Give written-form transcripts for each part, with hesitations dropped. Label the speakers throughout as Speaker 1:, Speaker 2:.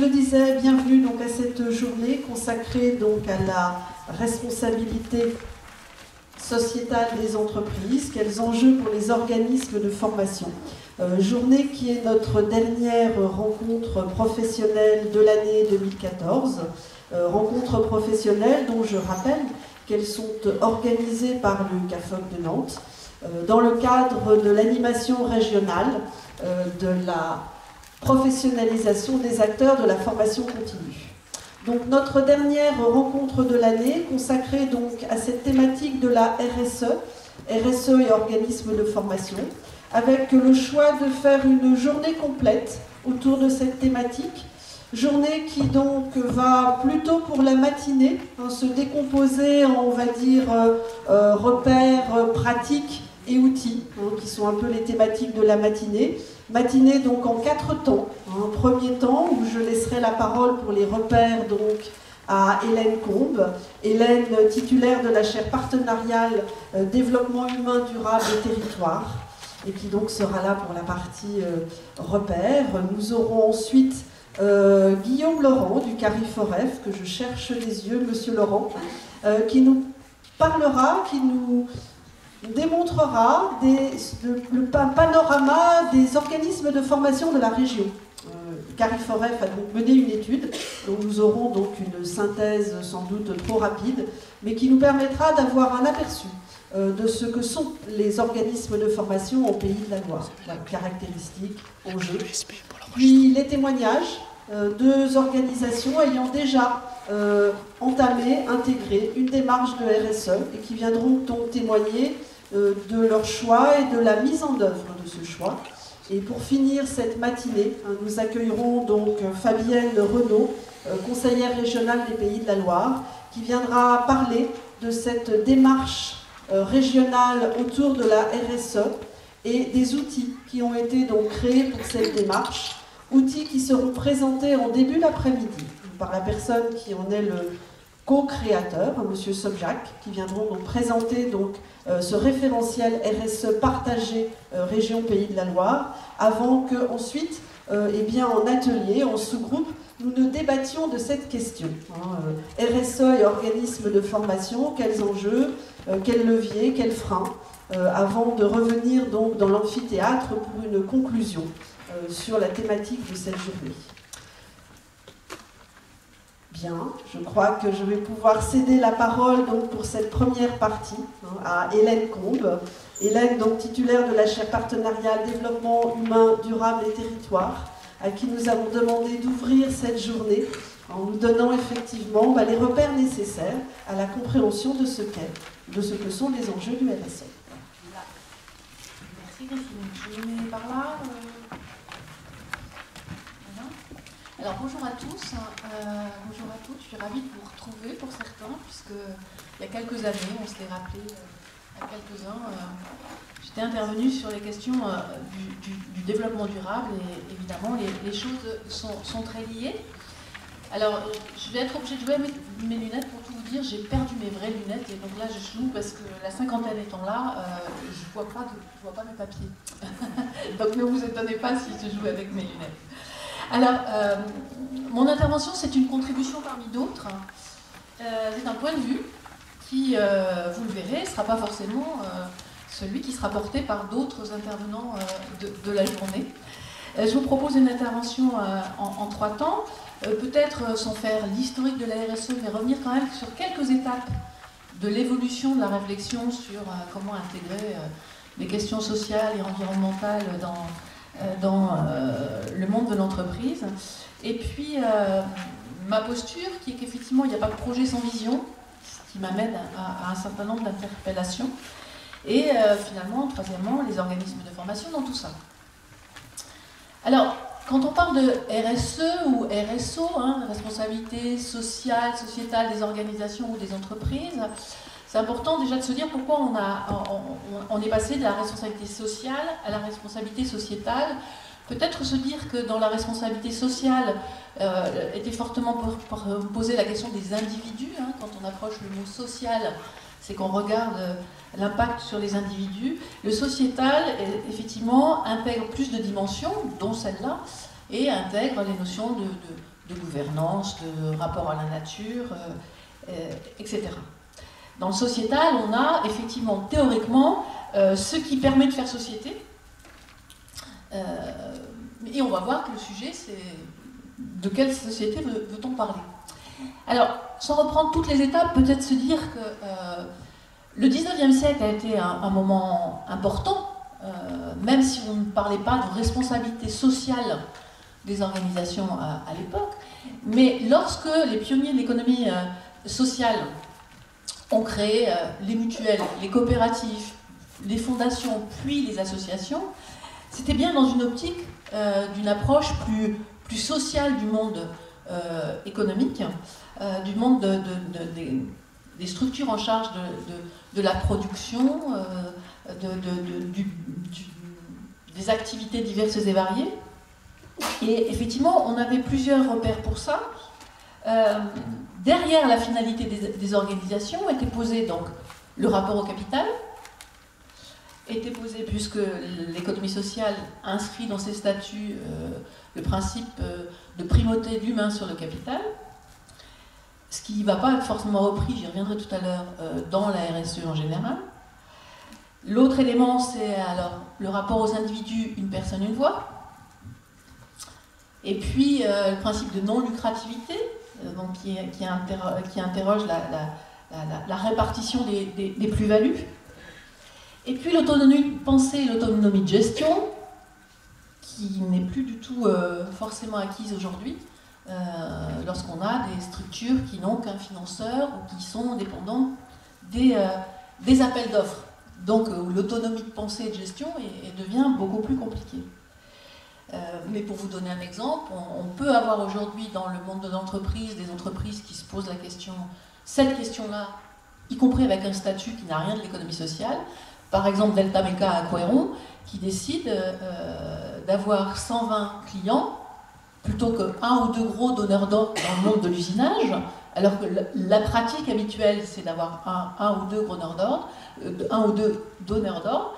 Speaker 1: le disais, bienvenue donc à cette journée consacrée donc à la responsabilité sociétale des entreprises, quels enjeux pour les organismes de formation. Journée qui est notre dernière rencontre professionnelle de l'année 2014, rencontre professionnelle dont je rappelle qu'elles sont organisées par le CAFOC de Nantes dans le cadre de l'animation régionale de la professionnalisation des acteurs de la formation continue. Donc notre dernière rencontre de l'année consacrée donc à cette thématique de la RSE et organismes de formation, avec le choix de faire une journée complète autour de cette thématique, journée qui donc va plutôt pour la matinée, se décomposer en, on va dire, repères pratiques et outils, qui sont un peu les thématiques de la matinée. Matinée donc en 4 temps. Un premier temps où je laisserai la parole pour les repères donc à Hélène Combe. Hélène, titulaire de la chaire partenariale développement humain durable et territoire, et qui donc sera là pour la partie repères. Nous aurons ensuite Guillaume Laurent du Cariforef, que je cherche les yeux, Monsieur Laurent, qui nous parlera, qui nous démontrera le panorama des organismes de formation de la région. Cariforef a donc mené une étude dont nous aurons donc une synthèse sans doute trop rapide, mais qui nous permettra d'avoir un aperçu de ce que sont les organismes de formation au Pays de la Loire, caractéristiques, enjeux. Puis les témoignages, 2 organisations ayant déjà entamé, intégré une démarche de RSE et qui viendront donc témoigner de leur choix et de la mise en œuvre de ce choix. Et pour finir cette matinée, nous accueillerons donc Fabienne Renaud, conseillère régionale des Pays de la Loire, qui viendra parler de cette démarche régionale autour de la RSE et des outils qui ont été donc créés pour cette démarche, outils qui seront présentés en début d'après-midi par la personne qui en est le co-créateur, M. Sobjak, qui viendront donc présenter donc, ce référentiel RSE partagé région Pays de la Loire, avant qu'ensuite, eh bien, en atelier, en sous-groupe, nous ne débattions de cette question. RSE et organismes de formation, quels enjeux, quels leviers, quels freins, avant de revenir donc dans l'amphithéâtre pour une conclusion sur la thématique de cette journée. Bien, je crois que je vais pouvoir céder la parole donc, pour cette première partie à Hélène Combe. Hélène, donc titulaire de la chaire partenariale développement humain, durable et territoire, à qui nous avons demandé d'ouvrir cette journée en nous donnant effectivement les repères nécessaires à la compréhension de ce qu'est, de ce que sont les enjeux du RSE.
Speaker 2: Merci Delphine. Je mets par là. Alors bonjour à tous, bonjour à toutes, je suis ravie de vous retrouver pour certains, puisque il y a quelques années, on se l'est rappelé à quelques-uns, j'étais intervenue sur les questions du développement durable et évidemment les choses sont très liées. Alors je vais être obligée de jouer avec mes lunettes pour tout vous dire, j'ai perdu mes vraies lunettes et donc là je joue parce que la cinquantaine étant là, je vois pas mes papiers. Donc ne vous étonnez pas si je joue avec mes lunettes. Alors, mon intervention, c'est une contribution parmi d'autres. C'est un point de vue qui, vous le verrez, ne sera pas forcément celui qui sera porté par d'autres intervenants de la journée. Je vous propose une intervention en 3 temps, peut-être sans faire l'historique de la RSE, mais revenir quand même sur quelques étapes de l'évolution de la réflexion sur comment intégrer les questions sociales et environnementales dans le monde de l'entreprise. Et puis, ma posture, qui est qu'effectivement, il n'y a pas de projet sans vision, ce qui m'amène à un certain nombre d'interpellations. Et finalement, troisièmement, les organismes de formation dans tout ça. Alors, quand on parle de RSE ou RSO, responsabilité sociale, sociétale des organisations ou des entreprises, c'est important déjà de se dire pourquoi on est passé de la responsabilité sociale à la responsabilité sociétale. Peut-être se dire que dans la responsabilité sociale était fortement posée la question des individus. Quand on approche le mot social, c'est qu'on regarde l'impact sur les individus. Le sociétal, effectivement, intègre plus de dimensions, dont celle-là, et intègre les notions de gouvernance, de rapport à la nature, etc. Dans le sociétal, on a effectivement, théoriquement, ce qui permet de faire société. Et on va voir que le sujet, c'est de quelle société veut-on parler. Alors, sans reprendre toutes les étapes, peut-être se dire que le 19e siècle a été un moment important, même si on ne parlait pas de responsabilité sociale des organisations à l'époque, mais lorsque les pionniers de l'économie sociale ont créé les mutuelles, les coopératives, les fondations, puis les associations, c'était bien dans une optique d'une approche plus sociale du monde économique, du monde des structures en charge de la production, des activités diverses et variées. Et effectivement, on avait plusieurs repères pour ça. Derrière la finalité des organisations était posé donc le rapport au capital, était posé puisque l'économie sociale inscrit dans ses statuts le principe de primauté de l'humain sur le capital, ce qui ne va pas être forcément repris, j'y reviendrai tout à l'heure, dans la RSE en général. L'autre élément, c'est alors le rapport aux individus, une personne, une voix. Et puis le principe de non-lucrativité, donc qui interroge la répartition des plus-values. Et puis l'autonomie de pensée et l'autonomie de gestion, qui n'est plus du tout forcément acquise aujourd'hui, lorsqu'on a des structures qui n'ont qu'un financeur ou qui sont dépendants des appels d'offres. Donc l'autonomie de pensée et de gestion devient beaucoup plus compliquée. Mais pour vous donner un exemple, on peut avoir aujourd'hui dans le monde de l'entreprise des entreprises qui se posent cette question-là, y compris avec un statut qui n'a rien de l'économie sociale. Par exemple, Delta Meca à Couëron, qui décide d'avoir 120 clients plutôt qu'un ou deux gros donneurs d'ordre dans le monde de l'usinage, alors que la pratique habituelle, c'est d'avoir un ou deux donneurs d'ordre.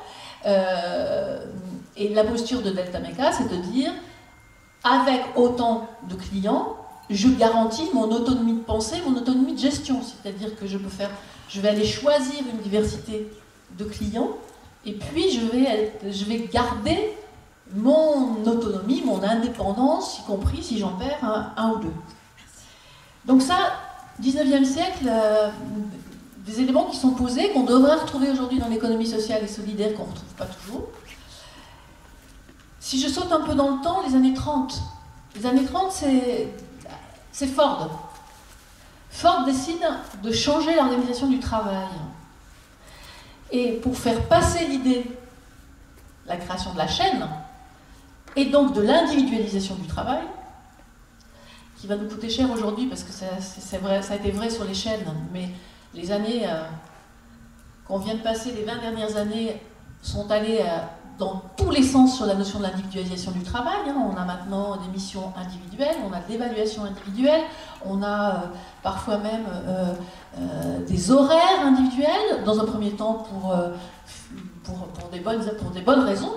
Speaker 2: Et la posture de Delta Meca, c'est de dire, avec autant de clients, je garantis mon autonomie de pensée, mon autonomie de gestion. C'est-à-dire que je vais aller choisir une diversité de clients, et puis je vais garder mon autonomie, mon indépendance, y compris si j'en perds un ou deux. Donc ça, 19e siècle, des éléments qui sont posés, qu'on devrait retrouver aujourd'hui dans l'économie sociale et solidaire, qu'on ne retrouve pas toujours. Si je saute un peu dans le temps, les années 30. Les années 30, c'est Ford. Ford décide de changer l'organisation du travail. Et pour faire passer l'idée, la création de la chaîne, et donc de l'individualisation du travail, qui va nous coûter cher aujourd'hui, parce que c'est vrai, ça a été vrai sur les chaînes, mais les années qu'on vient de passer, les 20 dernières années, sont allées dans tous les sens sur la notion de l'individualisation du travail. On a maintenant des missions individuelles, on a de l'évaluation individuelle, on a parfois même des horaires individuels, dans un premier temps pour des bonnes raisons,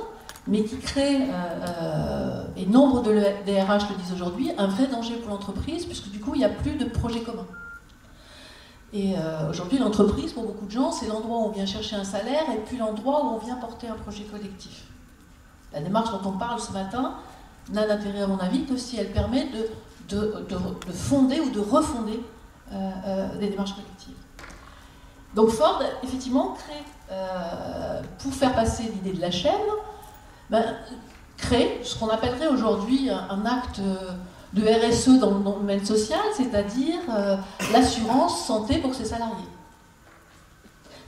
Speaker 2: mais qui créent, et nombre de DRH le disent aujourd'hui, un vrai danger pour l'entreprise, puisque du coup il n'y a plus de projet commun. Et aujourd'hui, l'entreprise, pour beaucoup de gens, c'est l'endroit où on vient chercher un salaire et puis l'endroit où on vient porter un projet collectif. La démarche dont on parle ce matin n'a d'intérêt, à mon avis, que si elle permet de fonder ou de refonder des démarches collectives. Donc Ford, effectivement, crée, pour faire passer l'idée de la chaîne, crée ce qu'on appellerait aujourd'hui un acte de RSE dans le domaine social, c'est-à-dire l'assurance santé pour ses salariés.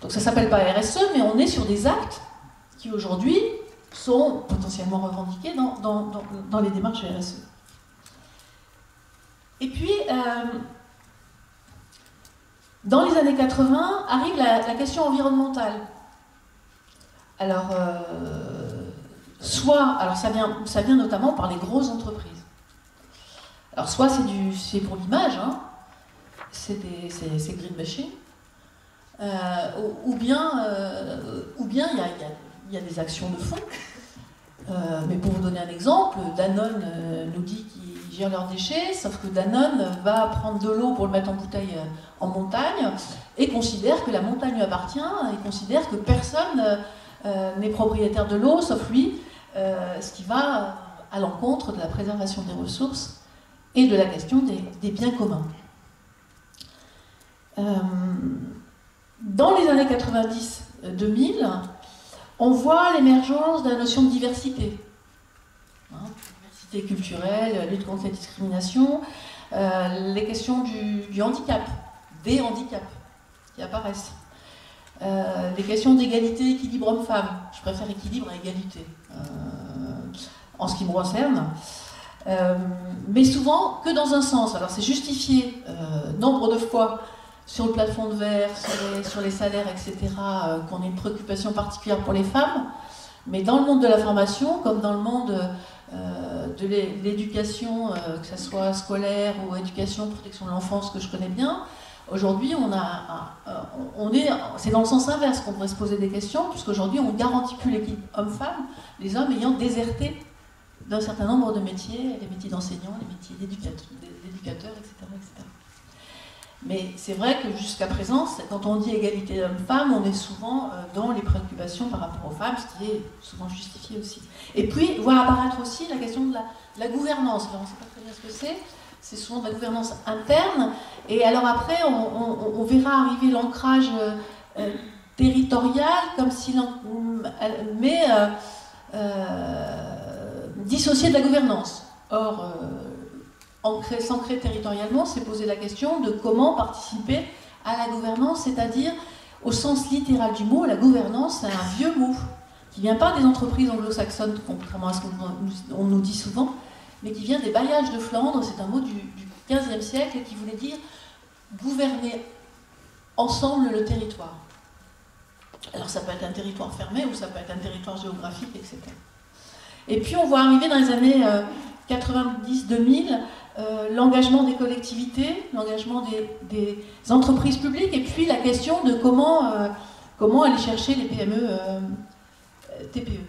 Speaker 2: Donc ça ne s'appelle pas RSE, mais on est sur des actes qui aujourd'hui sont potentiellement revendiqués dans les démarches RSE. Et puis, dans les années 80, arrive la question environnementale. Alors, ça vient notamment par les grosses entreprises. Alors soit c'est pour l'image, c'est greenwashing, ou bien il y a des actions de fond. Mais pour vous donner un exemple, Danone nous dit qu'il gèrent leurs déchets, sauf que Danone va prendre de l'eau pour le mettre en bouteille en montagne et considère que la montagne lui appartient et considère que personne n'est propriétaire de l'eau sauf lui, ce qui va à l'encontre de la préservation des ressources et de la question des biens communs. Dans les années 90-2000, on voit l'émergence de la notion de diversité. Diversité culturelle, lutte contre les discriminations, les questions du handicap, des handicaps qui apparaissent. Les questions d'égalité, équilibre homme-femme. Je préfère équilibre à égalité, en ce qui me concerne. Mais souvent que dans un sens. Alors c'est justifié nombre de fois sur le plafond de verre, sur les salaires, etc., qu'on ait une préoccupation particulière pour les femmes. Mais dans le monde de la formation, comme dans le monde de l'éducation, que ce soit scolaire ou éducation, protection de l'enfance, que je connais bien, aujourd'hui, c'est dans le sens inverse qu'on devrait se poser des questions, puisqu'aujourd'hui, on ne garantit plus l'équilibre homme-femme, les hommes ayant déserté d'un certain nombre de métiers, les métiers d'enseignants, les métiers d'éducateurs, etc., etc. Mais c'est vrai que jusqu'à présent, quand on dit égalité homme-femme, on est souvent dans les préoccupations par rapport aux femmes, ce qui est souvent justifié aussi. Et puis, voit apparaître aussi la question de la gouvernance. Alors, on ne sait pas très bien ce que c'est souvent de la gouvernance interne. Et alors après, on verra arriver l'ancrage territorial, comme si dissocié de la gouvernance. Or, s'ancrer territorialement, c'est poser la question de comment participer à la gouvernance, c'est-à-dire, au sens littéral du mot, la gouvernance, c'est un vieux mot qui ne vient pas des entreprises anglo-saxonnes, contrairement à ce qu'on nous dit souvent, mais qui vient des bailliages de Flandre. C'est un mot du XVe siècle qui voulait dire gouverner ensemble le territoire. Alors ça peut être un territoire fermé ou ça peut être un territoire géographique, etc. Et puis on voit arriver dans les années 90-2000 l'engagement des collectivités, l'engagement des entreprises publiques, et puis la question de comment aller chercher les PME, TPE.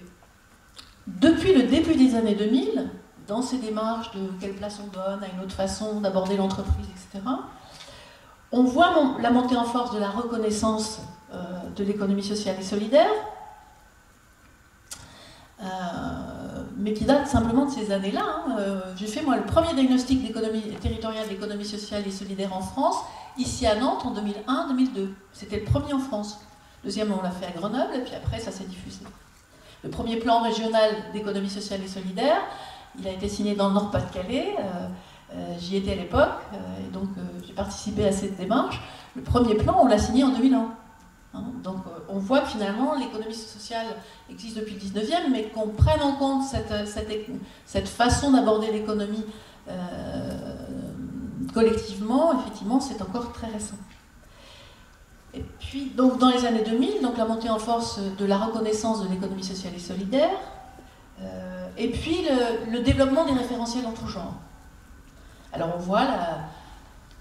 Speaker 2: Depuis le début des années 2000, dans ces démarches de quelle place on donne à une autre façon d'aborder l'entreprise, etc., on voit la montée en force de la reconnaissance de l'économie sociale et solidaire, mais qui date simplement de ces années-là. J'ai fait moi le premier diagnostic d'économie territoriale, d'économie sociale et solidaire en France, ici à Nantes en 2001-2002. C'était le premier en France. Le deuxième, on l'a fait à Grenoble, et puis après, ça s'est diffusé. Le premier plan régional d'économie sociale et solidaire, il a été signé dans le Nord-Pas-de-Calais. J'y étais à l'époque, et donc j'ai participé à cette démarche. Le premier plan, on l'a signé en 2001. Donc on voit que finalement l'économie sociale existe depuis le 19e, mais qu'on prenne en compte cette façon d'aborder l'économie collectivement, effectivement, c'est encore très récent. Et puis, donc, dans les années 2000, donc, la montée en force de la reconnaissance de l'économie sociale et solidaire, et puis le développement des référentiels en tout genre. Alors on voit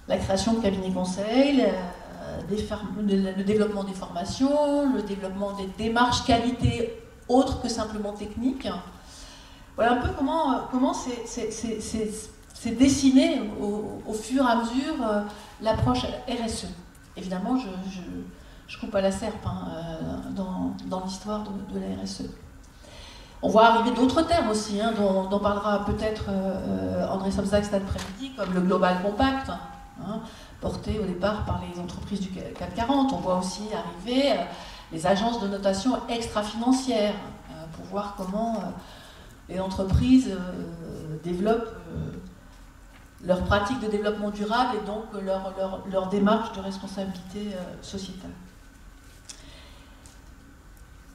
Speaker 2: la création de cabinets conseils, le développement des formations, le développement des démarches qualité autres que simplement techniques. Voilà un peu comment c'est dessiné au fur et à mesure l'approche RSE. Évidemment, je coupe à la serpe dans l'histoire de la RSE. On voit arriver d'autres termes aussi, dont parlera peut-être André Somsac cet après-midi, comme le Global Compact, porté au départ par les entreprises du CAC 40. On voit aussi arriver les agences de notation extra-financières pour voir comment les entreprises développent leurs pratiques de développement durable et donc leur démarche de responsabilité sociétale.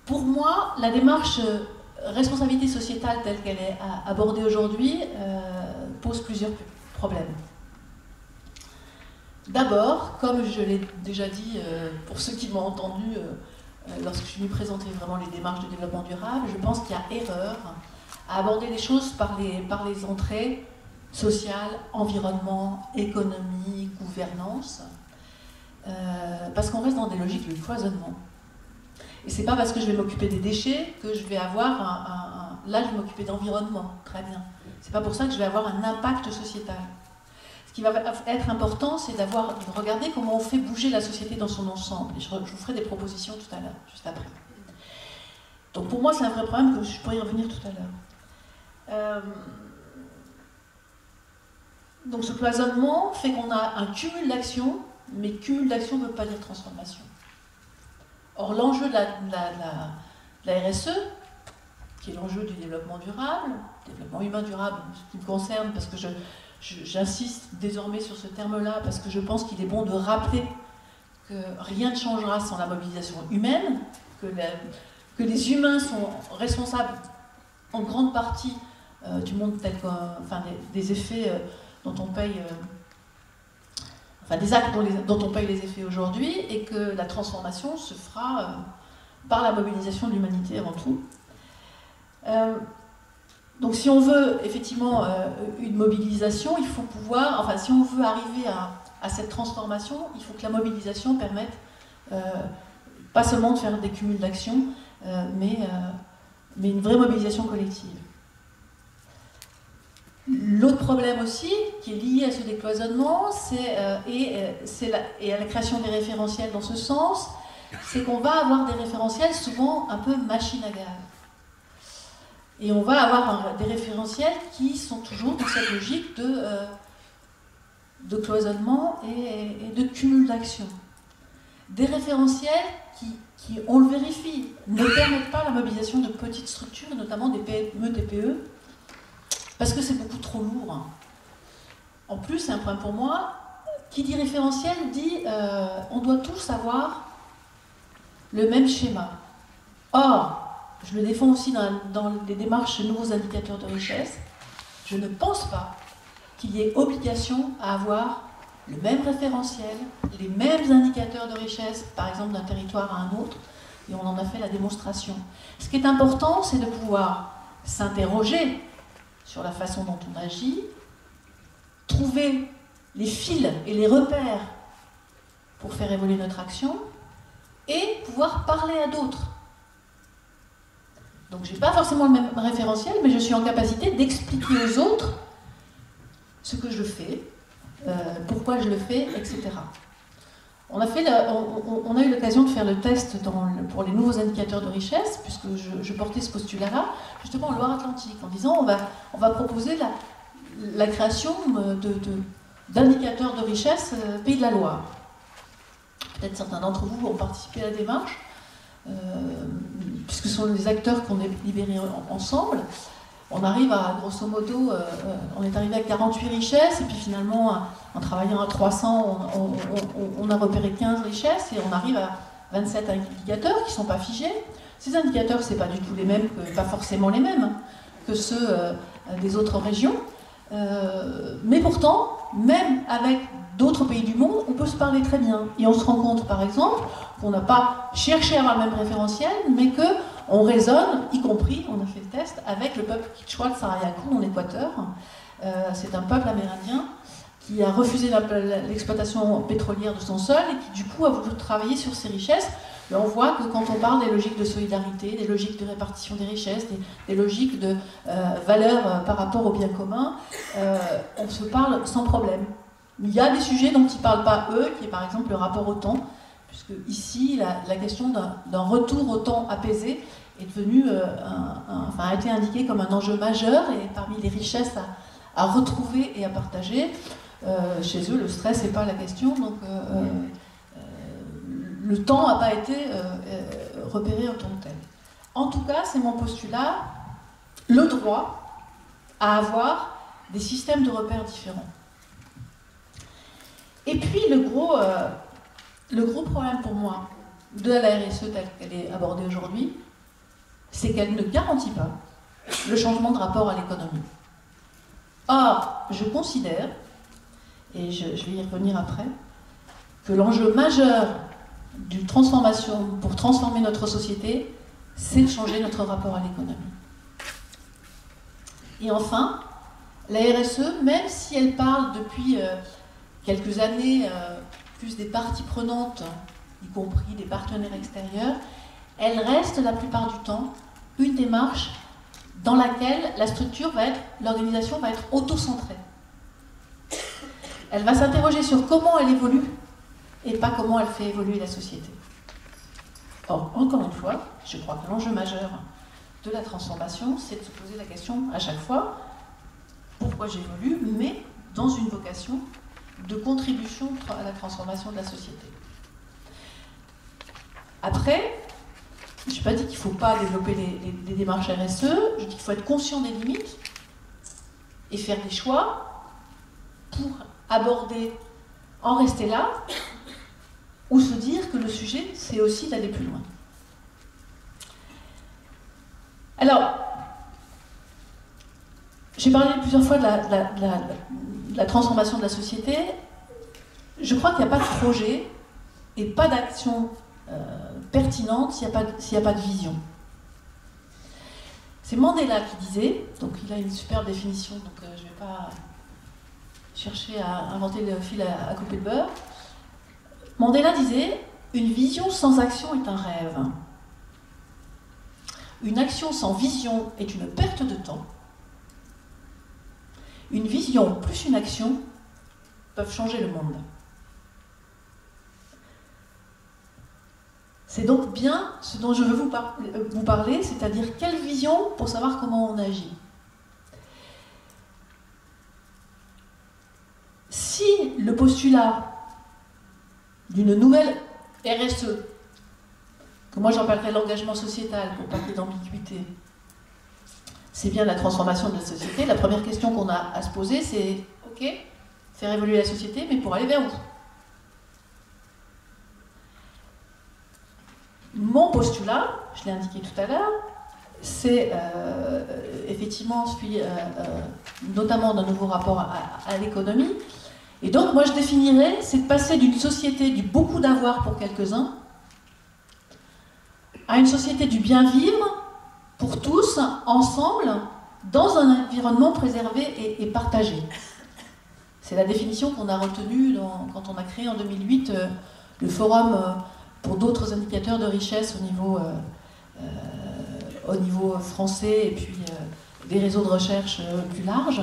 Speaker 2: Pour moi, la démarche responsabilité sociétale telle qu'elle est abordée aujourd'hui pose plusieurs problèmes. D'abord, comme je l'ai déjà dit pour ceux qui m'ont entendu lorsque je suis venue présenter vraiment les démarches de développement durable, je pense qu'il y a erreur à aborder les choses par les entrées sociales, environnement, économie, gouvernance, parce qu'on reste dans des logiques de cloisonnement. Et c'est pas parce que je vais m'occuper des déchets que je vais avoir là je vais m'occuper d'environnement, très bien. C'est pas pour ça que je vais avoir un impact sociétal. Ce qui va être important, c'est de regarder comment on fait bouger la société dans son ensemble. Et je vous ferai des propositions tout à l'heure, juste après. Donc pour moi, c'est un vrai problème, que je pourrais y revenir tout à l'heure. Donc ce cloisonnement fait qu'on a un cumul d'actions, mais cumul d'actions ne veut pas dire transformation. Or, l'enjeu de la RSE, qui est l'enjeu du développement durable, développement humain durable, ce qui me concerne, parce que j'insiste désormais sur ce terme-là, parce que je pense qu'il est bon de rappeler que rien ne changera sans la mobilisation humaine, que les humains sont responsables en grande partie du monde tel que, des effets dont on paye, des actes dont on paye les effets aujourd'hui, et que la transformation se fera par la mobilisation de l'humanité avant tout. Donc si on veut effectivement une mobilisation, il faut pouvoir, si on veut arriver à cette transformation, il faut que la mobilisation permette pas seulement de faire des cumuls d'actions, mais une vraie mobilisation collective. L'autre problème aussi, qui est lié à ce décloisonnement, et à la création des référentiels dans ce sens, c'est qu'on va avoir des référentiels souvent un peu machine à gaz. Et on va avoir des référentiels qui sont toujours dans cette logique de cloisonnement et de cumul d'actions. Des référentiels qui, on le vérifie, ne permettent pas la mobilisation de petites structures, et notamment des PME, TPE, parce que c'est beaucoup trop lourd. En plus, c'est un point pour moi, qui dit référentiel dit on doit tous avoir le même schéma. Or, je le défends aussi dans les démarches de nouveaux indicateurs de richesse, je ne pense pas qu'il y ait obligation à avoir le même référentiel, les mêmes indicateurs de richesse, par exemple d'un territoire à un autre, et on en a fait la démonstration. Ce qui est important, c'est de pouvoir s'interroger sur la façon dont on agit, trouver les fils et les repères pour faire évoluer notre action, et pouvoir parler à d'autres. Donc je n'ai pas forcément le même référentiel, mais je suis en capacité d'expliquer aux autres ce que je fais, pourquoi je le fais, etc. On a eu l'occasion de faire le test pour les nouveaux indicateurs de richesse, puisque je portais ce postulat-là, justement en Loire-Atlantique, en disant on va proposer la création d'indicateurs de richesse Pays de la Loire. Peut-être certains d'entre vous ont participé à la démarche, puisque ce sont les acteurs qu'on est libérés ensemble. On arrive à, grosso modo, on est arrivé à 48 richesses, et puis finalement, en travaillant à 300, on a repéré 15 richesses, et on arrive à 27 indicateurs qui ne sont pas figés. Ces indicateurs, ce n'est pas du tout les mêmes, pas forcément les mêmes que ceux des autres régions. Mais pourtant, même avec d'autres pays du monde, on peut se parler très bien. Et on se rend compte, par exemple, qu'on n'a pas cherché à avoir le même référentiel, mais qu'on raisonne, y compris, on a fait le test, avec le peuple Kichwa de Sarayaku en Équateur. C'est un peuple amérindien qui a refusé l'exploitation pétrolière de son sol et qui, du coup, a voulu travailler sur ses richesses. Et on voit que quand on parle des logiques de solidarité, des logiques de répartition des richesses, des logiques de valeur par rapport au bien commun, on se parle sans problème. Il y a des sujets dont ils ne parlent pas eux, qui est par exemple le rapport au temps, puisque ici, la question d'un retour au temps apaisé est devenue, a été indiquée comme un enjeu majeur, et parmi les richesses à retrouver et à partager, chez eux, le stress n'est pas la question, donc le temps n'a pas été repéré en tant que tel. En tout cas, c'est mon postulat, le droit à avoir des systèmes de repères différents. Et puis le gros problème pour moi de la RSE telle qu'elle est abordée aujourd'hui, c'est qu'elle ne garantit pas le changement de rapport à l'économie. Or, je considère, et je vais y revenir après, que l'enjeu majeur pour transformer notre société, c'est de changer notre rapport à l'économie. Et enfin, la RSE, même si elle parle depuis quelques années plus des parties prenantes, y compris des partenaires extérieurs, elle reste la plupart du temps une démarche dans laquelle la structure l'organisation va être auto-centrée. Elle va s'interroger sur comment elle évolue et pas comment elle fait évoluer la société. Or, encore une fois, je crois que l'enjeu majeur de la transformation, c'est de se poser la question à chaque fois, pourquoi j'évolue, mais dans une vocation de contribution à la transformation de la société. Après, je n'ai pas dit qu'il ne faut pas développer les démarches RSE, je dis qu'il faut être conscient des limites et faire des choix pour aborder, en rester là, ou se dire que le sujet, c'est aussi d'aller plus loin. Alors, j'ai parlé plusieurs fois de la transformation de la société. Je crois qu'il n'y a pas de projet et pas d'action pertinente s'il n'y a pas de vision. C'est Mandela qui disait, donc il a une super définition, donc je ne vais pas chercher à inventer le fil à couper le beurre. Mandela disait, une vision sans action est un rêve. Une action sans vision est une perte de temps. Une vision plus une action peuvent changer le monde. C'est donc bien ce dont je veux vous parler, c'est-à-dire quelle vision pour savoir comment on agit. Si le postulat d'une nouvelle RSE, que moi j'appellerais l'engagement sociétal pour parler d'ambiguïté, c'est bien la transformation de la société, la première question qu'on a à se poser, c'est ok, faire évoluer la société, mais pour aller vers où? Mon postulat, je l'ai indiqué tout à l'heure, c'est effectivement celui notamment d'un nouveau rapport à l'économie. Et donc moi je définirais, c'est de passer d'une société du beaucoup d'avoir pour quelques-uns à une société du bien vivre pour tous, ensemble, dans un environnement préservé et partagé. C'est la définition qu'on a retenue quand on a créé en 2008 le forum pour d'autres indicateurs de richesse au niveau français et puis des réseaux de recherche plus larges.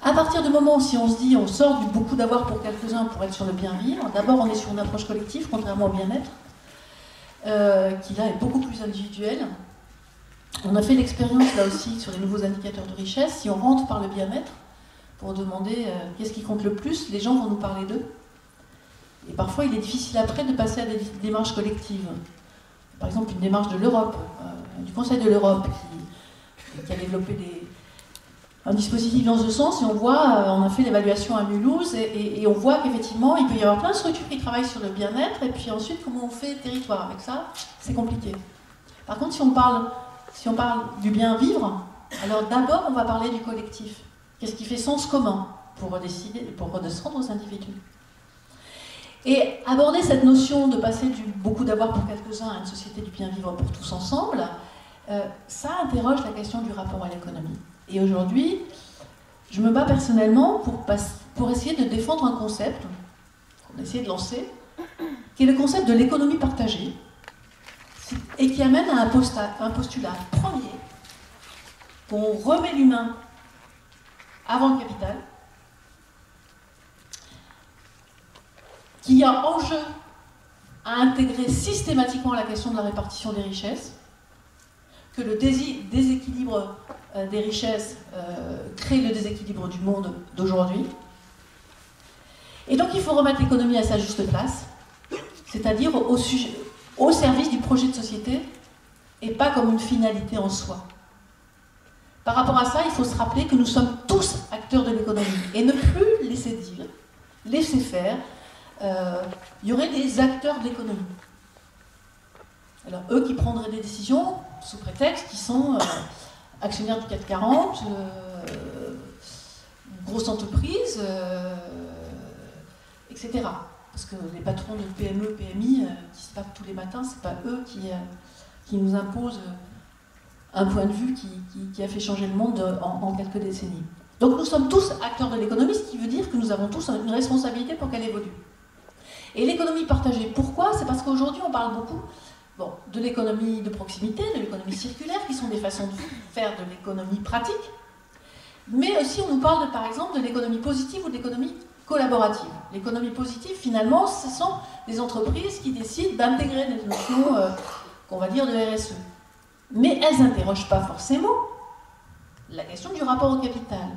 Speaker 2: À partir du moment où si on se dit on sort du beaucoup d'avoir pour quelques-uns pour être sur le bien vivre, d'abord on est sur une approche collective, contrairement au bien-être, qui là est beaucoup plus individuelle. On a fait l'expérience là aussi sur les nouveaux indicateurs de richesse. Si on rentre par le bien-être, pour demander qu'est-ce qui compte le plus, les gens vont nous parler d'eux. Et parfois il est difficile après de passer à des démarches collectives. Par exemple une démarche de l'Europe, du Conseil de l'Europe, qui a développé un dispositif dans ce sens, et on voit, on a fait l'évaluation à Mulhouse, et on voit qu'effectivement, il peut y avoir plein de structures qui travaillent sur le bien-être, et puis ensuite, comment on fait territoire avec ça, c'est compliqué. Par contre, si on parle du bien-vivre, alors d'abord, on va parler du collectif. Qu'est-ce qui fait sens commun pour redescendre aux individus? Et aborder cette notion de passer du beaucoup d'avoir pour quelques-uns à une société du bien-vivre pour tous ensemble, ça interroge la question du rapport à l'économie. Et aujourd'hui, je me bats personnellement pour essayer de défendre un concept qu'on a essayé de lancer, qui est le concept de l'économie partagée, et qui amène à un postulat premier, qu'on remet l'humain avant le capital, qui a en jeu à intégrer systématiquement la question de la répartition des richesses, que le déséquilibre des richesses crée le déséquilibre du monde d'aujourd'hui. Et donc il faut remettre l'économie à sa juste place, c'est-à-dire au service du projet de société et pas comme une finalité en soi. Par rapport à ça, il faut se rappeler que nous sommes tous acteurs de l'économie et ne plus laisser dire, laisser faire. Il y aurait des acteurs de l'économie. Alors eux qui prendraient des décisions sous prétexte qu'ils sont actionnaires du CAC 40, grosses entreprises, etc. Parce que les patrons de PME, PMI qui se battent tous les matins, c'est pas eux qui nous imposent un point de vue qui a fait changer le monde en quelques décennies. Donc nous sommes tous acteurs de l'économie, ce qui veut dire que nous avons tous une responsabilité pour qu'elle évolue. Et l'économie partagée, pourquoi? C'est parce qu'aujourd'hui on parle beaucoup Bon, de l'économie de proximité, de l'économie circulaire, qui sont des façons de faire de l'économie pratique, mais aussi on nous parle par exemple de l'économie positive ou de l'économie collaborative. L'économie positive, finalement, ce sont des entreprises qui décident d'intégrer des notions, qu'on va dire, de RSE. Mais elles n'interrogent pas forcément la question du rapport au capital.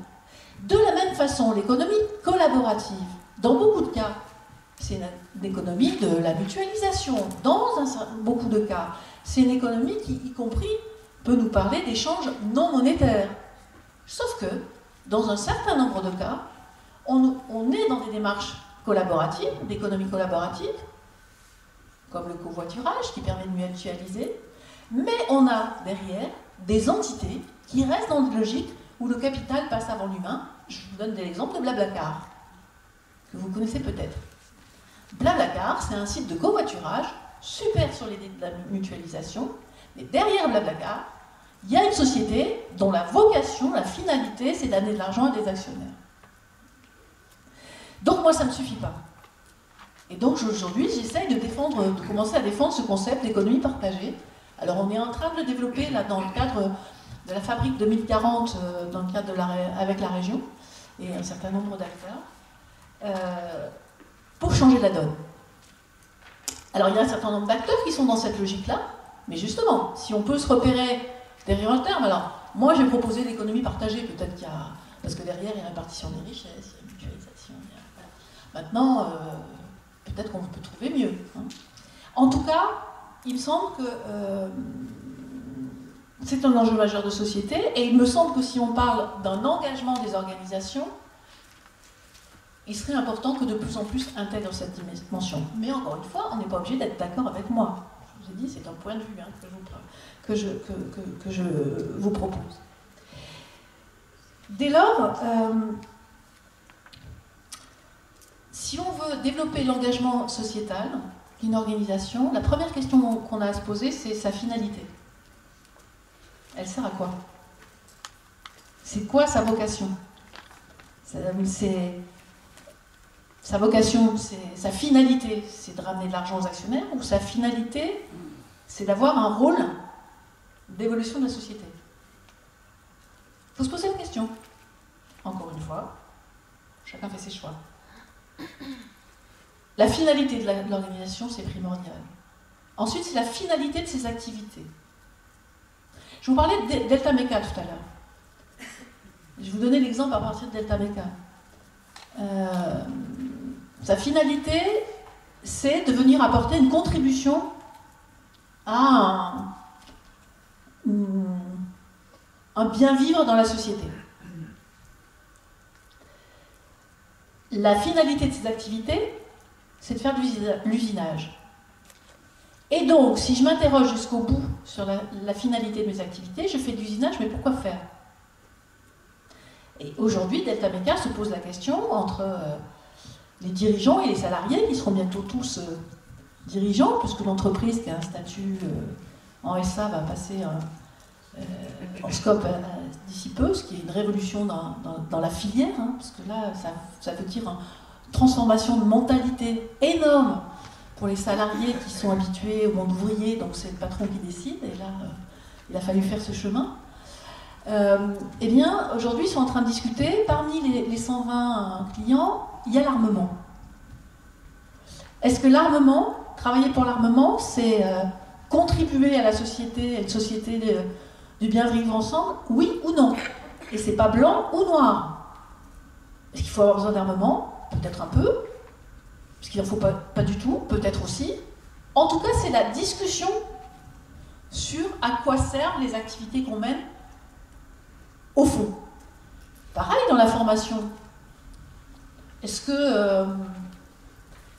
Speaker 2: De la même façon, l'économie collaborative, dans beaucoup de cas, c'est une économie de la mutualisation. Dans beaucoup de cas, c'est une économie qui, y compris, peut nous parler d'échanges non monétaires. Sauf que, dans un certain nombre de cas, on est dans des démarches collaboratives, d'économie collaborative, comme le covoiturage qui permet de mutualiser, mais on a derrière des entités qui restent dans une logique où le capital passe avant l'humain. Je vous donne l'exemple de Blablacar, que vous connaissez peut-être. Blablacar, c'est un site de covoiturage, super sur l'idée de la mutualisation, mais derrière Blablacar, il y a une société dont la vocation, la finalité, c'est d'amener de l'argent à des actionnaire. Donc moi, ça ne me suffit pas. Et donc aujourd'hui, j'essaye de commencer à défendre ce concept d'économie partagée. Alors on est en train de le développer là, dans le cadre de la fabrique 2040, dans le cadre avec la région, et un certain nombre d'acteurs, pour changer la donne. Alors il y a un certain nombre d'acteurs qui sont dans cette logique-là, mais justement, si on peut se repérer derrière un terme, alors moi j'ai proposé l'économie partagée, peut-être qu'il y a... Parce que derrière il y a répartition des richesses, il y a mutualisation, voilà. Maintenant, peut-être qu'on peut trouver mieux. Hein. En tout cas, il me semble que c'est un enjeu majeur de société, et il me semble que si on parle d'un engagement des organisations, il serait important que de plus en plus intègre cette dimension. Mais encore une fois, on n'est pas obligé d'être d'accord avec moi. Je vous ai dit, c'est un point de vue que je vous propose. Dès lors, si on veut développer l'engagement sociétal d'une organisation, la première question qu'on a à se poser, c'est sa finalité. Elle sert à quoi? C'est quoi sa vocation? Sa vocation, sa finalité, c'est de ramener de l'argent aux actionnaires, ou sa finalité, c'est d'avoir un rôle d'évolution de la société? Il faut se poser la question. Encore une fois, chacun fait ses choix. La finalité de l'organisation, c'est primordial. Ensuite, c'est la finalité de ses activités. Je vous parlais de Delta Meca tout à l'heure. Je vais vous donner l'exemple à partir de Delta Meca. Sa finalité, c'est de venir apporter une contribution à un bien-vivre dans la société. La finalité de ces activités, c'est de faire de l'usinage. Et donc, si je m'interroge jusqu'au bout sur la finalité de mes activités, je fais de l'usinage, mais pourquoi faire? Et aujourd'hui, Delta Meca se pose la question entre les dirigeants et les salariés, qui seront bientôt tous dirigeants, puisque l'entreprise qui a un statut en SA va passer en scope d'ici peu, ce qui est une révolution dans la filière, hein, parce que là, ça veut dire une transformation de mentalité énorme pour les salariés qui sont habitués au monde ouvrier, donc c'est le patron qui décide, et là, il a fallu faire ce chemin. Eh bien, aujourd'hui, ils sont en train de discuter, parmi les 120 clients, il y a l'armement. Est-ce que l'armement, travailler pour l'armement, c'est contribuer à la société, à une société du bien vivre ensemble, oui ou non? Et c'est pas blanc ou noir. Est-ce qu'il faut avoir besoin d'armement? Peut-être un peu. Est-ce qu'il n'en faut pas du tout? Peut-être aussi. En tout cas, c'est la discussion sur à quoi servent les activités qu'on mène au fond. Pareil dans la formation. Est-ce que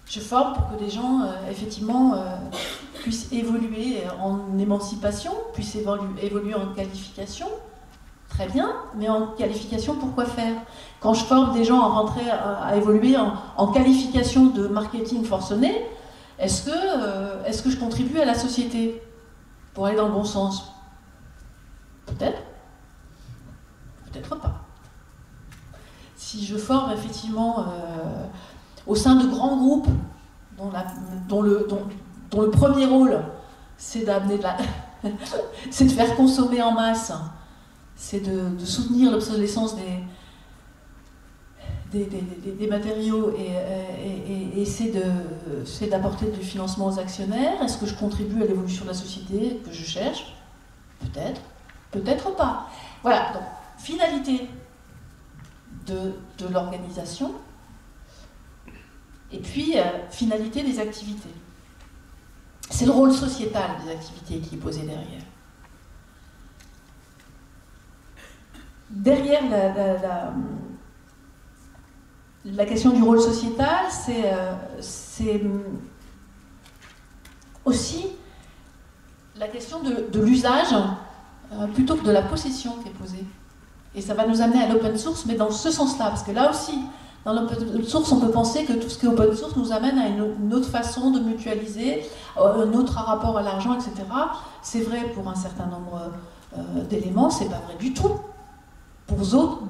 Speaker 2: je forme pour que des gens, effectivement, puissent évoluer en émancipation, puissent évoluer en qualification? Très bien, mais en qualification, pourquoi faire? Quand je forme des gens à rentrer, à évoluer en qualification de marketing forcené, est-ce que je contribue à la société pour aller dans le bon sens? Peut-être. Peut-être pas. Si je forme effectivement au sein de grands groupes dont le premier rôle c'est d'amener de la... c'est de faire consommer en masse, c'est de soutenir l'obsolescence des matériaux et c'est d'apporter du financement aux actionnaires. Est-ce que je contribue à l'évolution de la société que je cherche? Peut-être, peut-être pas. Voilà, donc finalité de l'organisation et puis finalité des activités. C'est le rôle sociétal des activités qui est posé derrière. Derrière la question du rôle sociétal, c'est aussi la question de l'usage plutôt que de la possession qui est posée. Et ça va nous amener à l'open source, mais dans ce sens-là, parce que là aussi, dans l'open source, on peut penser que tout ce qui est open source nous amène à une autre façon de mutualiser, un autre rapport à l'argent, etc. C'est vrai pour un certain nombre d'éléments, c'est pas vrai du tout. Pour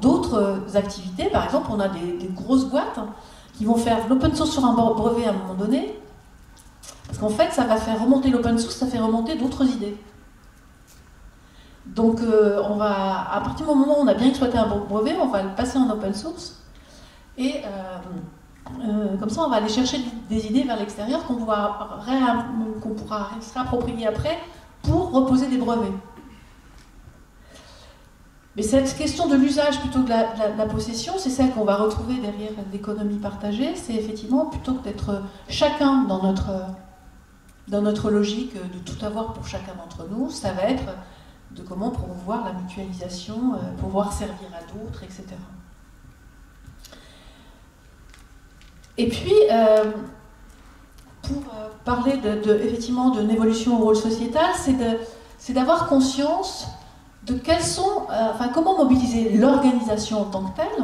Speaker 2: d'autres activités, par exemple, on a des grosses boîtes qui vont faire l'open source sur un brevet à un moment donné, parce qu'en fait, ça va faire remonter l'open source, ça fait remonter d'autres idées. Donc, à partir du moment où on a bien exploité un brevet, on va le passer en open source, et comme ça, on va aller chercher des idées vers l'extérieur qu'on pourra se réapproprier après pour reposer des brevets. Mais cette question de l'usage plutôt que de la possession, c'est celle qu'on va retrouver derrière l'économie partagée. C'est effectivement plutôt que d'être chacun dans notre logique de tout avoir pour chacun d'entre nous, ça va être de comment promouvoir la mutualisation, pouvoir servir à d'autres, etc. Et puis, pour parler effectivement d'une évolution au rôle sociétal, c'est d'avoir conscience de comment mobiliser l'organisation en tant que telle,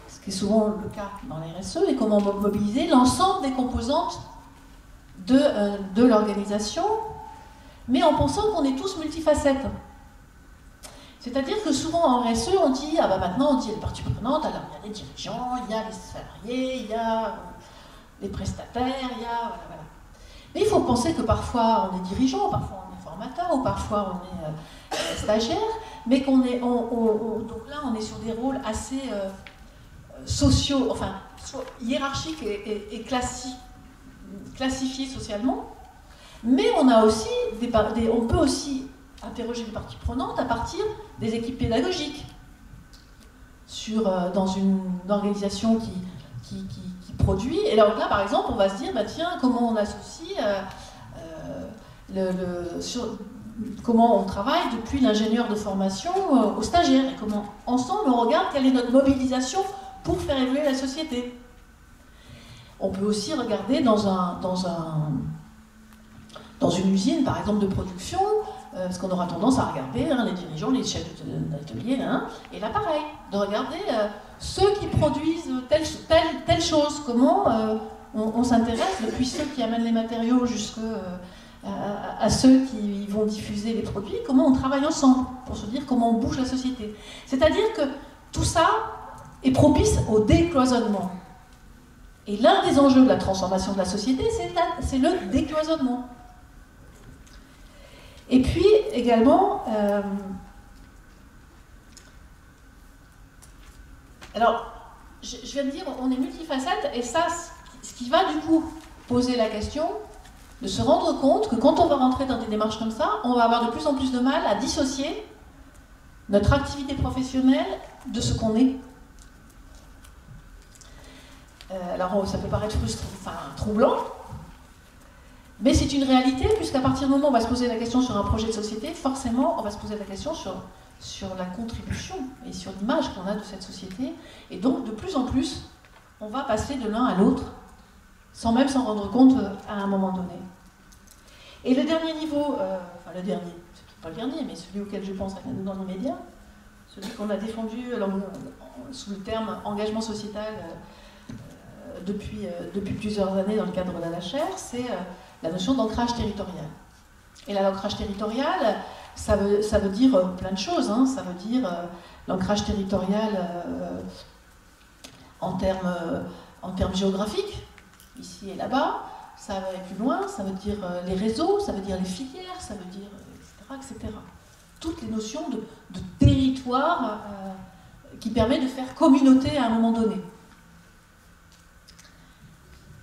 Speaker 2: ce qui est souvent le cas dans la RSE, et comment mobiliser l'ensemble des composantes de l'organisation, mais en pensant qu'on est tous multifacettes. C'est-à-dire que souvent en RSE, on dit, maintenant on dit les parties prenantes, alors il y a les dirigeants, il y a les salariés, il y a les prestataires, il y a... Voilà. Mais il faut penser que parfois on est dirigeant, parfois on est formateur, ou parfois on est stagiaire, mais donc là on est sur des rôles assez sociaux, enfin hiérarchiques et classifiés socialement, mais on a aussi on peut aussi interroger les parties prenantes à partir des équipes pédagogiques dans une organisation qui produit. Et là, par exemple, on va se dire, tiens, comment on associe comment on travaille depuis l'ingénieur de formation au stagiaire, et comment ensemble on regarde quelle est notre mobilisation pour faire évoluer la société. On peut aussi regarder dans une usine, par exemple, de production, parce qu'on aura tendance à regarder les dirigeants, les chefs d'atelier, et là pareil, de regarder ceux qui produisent telle chose, comment on s'intéresse depuis ceux qui amènent les matériaux jusqu'à ceux qui vont diffuser les produits, comment on travaille ensemble pour se dire comment on bouge la société. C'est-à-dire que tout ça est propice au décloisonnement. Et l'un des enjeux de la transformation de la société, c'est le décloisonnement. Et puis également, alors je viens de dire, on est multifacette, et ça, ce qui va du coup poser la question de se rendre compte que quand on va rentrer dans des démarches comme ça, on va avoir de plus en plus de mal à dissocier notre activité professionnelle de ce qu'on est. Alors ça peut paraître troublant, mais c'est une réalité, puisqu'à partir du moment où on va se poser la question sur un projet de société, forcément on va se poser la question sur la contribution et sur l'image qu'on a de cette société, et donc de plus en plus on va passer de l'un à l'autre sans même s'en rendre compte à un moment donné. Et le dernier niveau, c'est pas le dernier, mais celui auquel je pense dans l'immédiat, celui qu'on a défendu sous le terme engagement sociétal depuis plusieurs années dans le cadre de la LHR, c'est la notion d'ancrage territorial. Et l'ancrage territorial, ça veut dire plein de choses. Ça veut dire l'ancrage territorial en termes géographiques, ici et là-bas, ça va aller plus loin, ça veut dire les réseaux, ça veut dire les filières, ça veut dire etc., etc. Toutes les notions de territoire qui permet de faire communauté à un moment donné.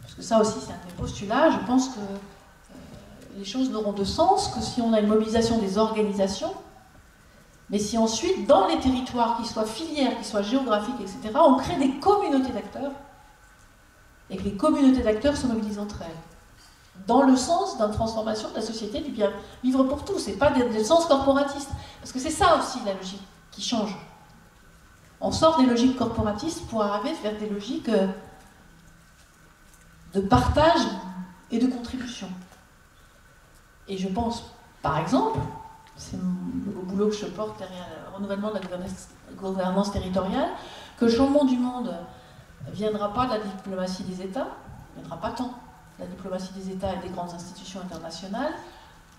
Speaker 2: Parce que ça aussi, c'est un des postulats. Je pense que les choses n'auront de sens que si on a une mobilisation des organisations, mais si ensuite, dans les territoires, qu'ils soient filières, qu'ils soient géographiques, etc., on crée des communautés d'acteurs, et que les communautés d'acteurs se mobilisent entre elles, dans le sens d'une transformation de la société du bien vivre pour tous, et pas des sens corporatistes. Parce que c'est ça aussi la logique qui change. On sort des logiques corporatistes pour arriver vers des logiques de partage et de contribution. Et je pense, par exemple, c'est le boulot que je porte derrière le renouvellement de la gouvernance territoriale, que le changement du monde ne viendra pas de la diplomatie des États, ne viendra pas tant de la diplomatie des États et des grandes institutions internationales,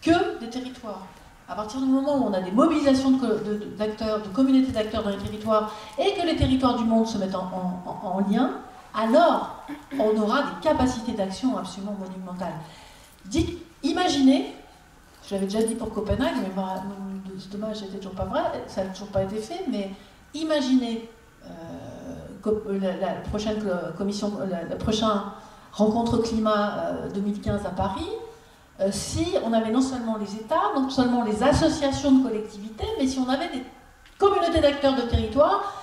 Speaker 2: que des territoires. À partir du moment où on a des mobilisations d'acteurs, de communautés d'acteurs dans les territoires, et que les territoires du monde se mettent en lien, alors on aura des capacités d'action absolument monumentales. Imaginez, je l'avais déjà dit pour Copenhague, mais c'est dommage, c'était toujours pas vrai, ça n'a toujours pas été fait, mais imaginez la prochaine rencontre climat 2015 à Paris, si on avait non seulement les États, non seulement les associations de collectivités, mais si on avait des communautés d'acteurs de territoire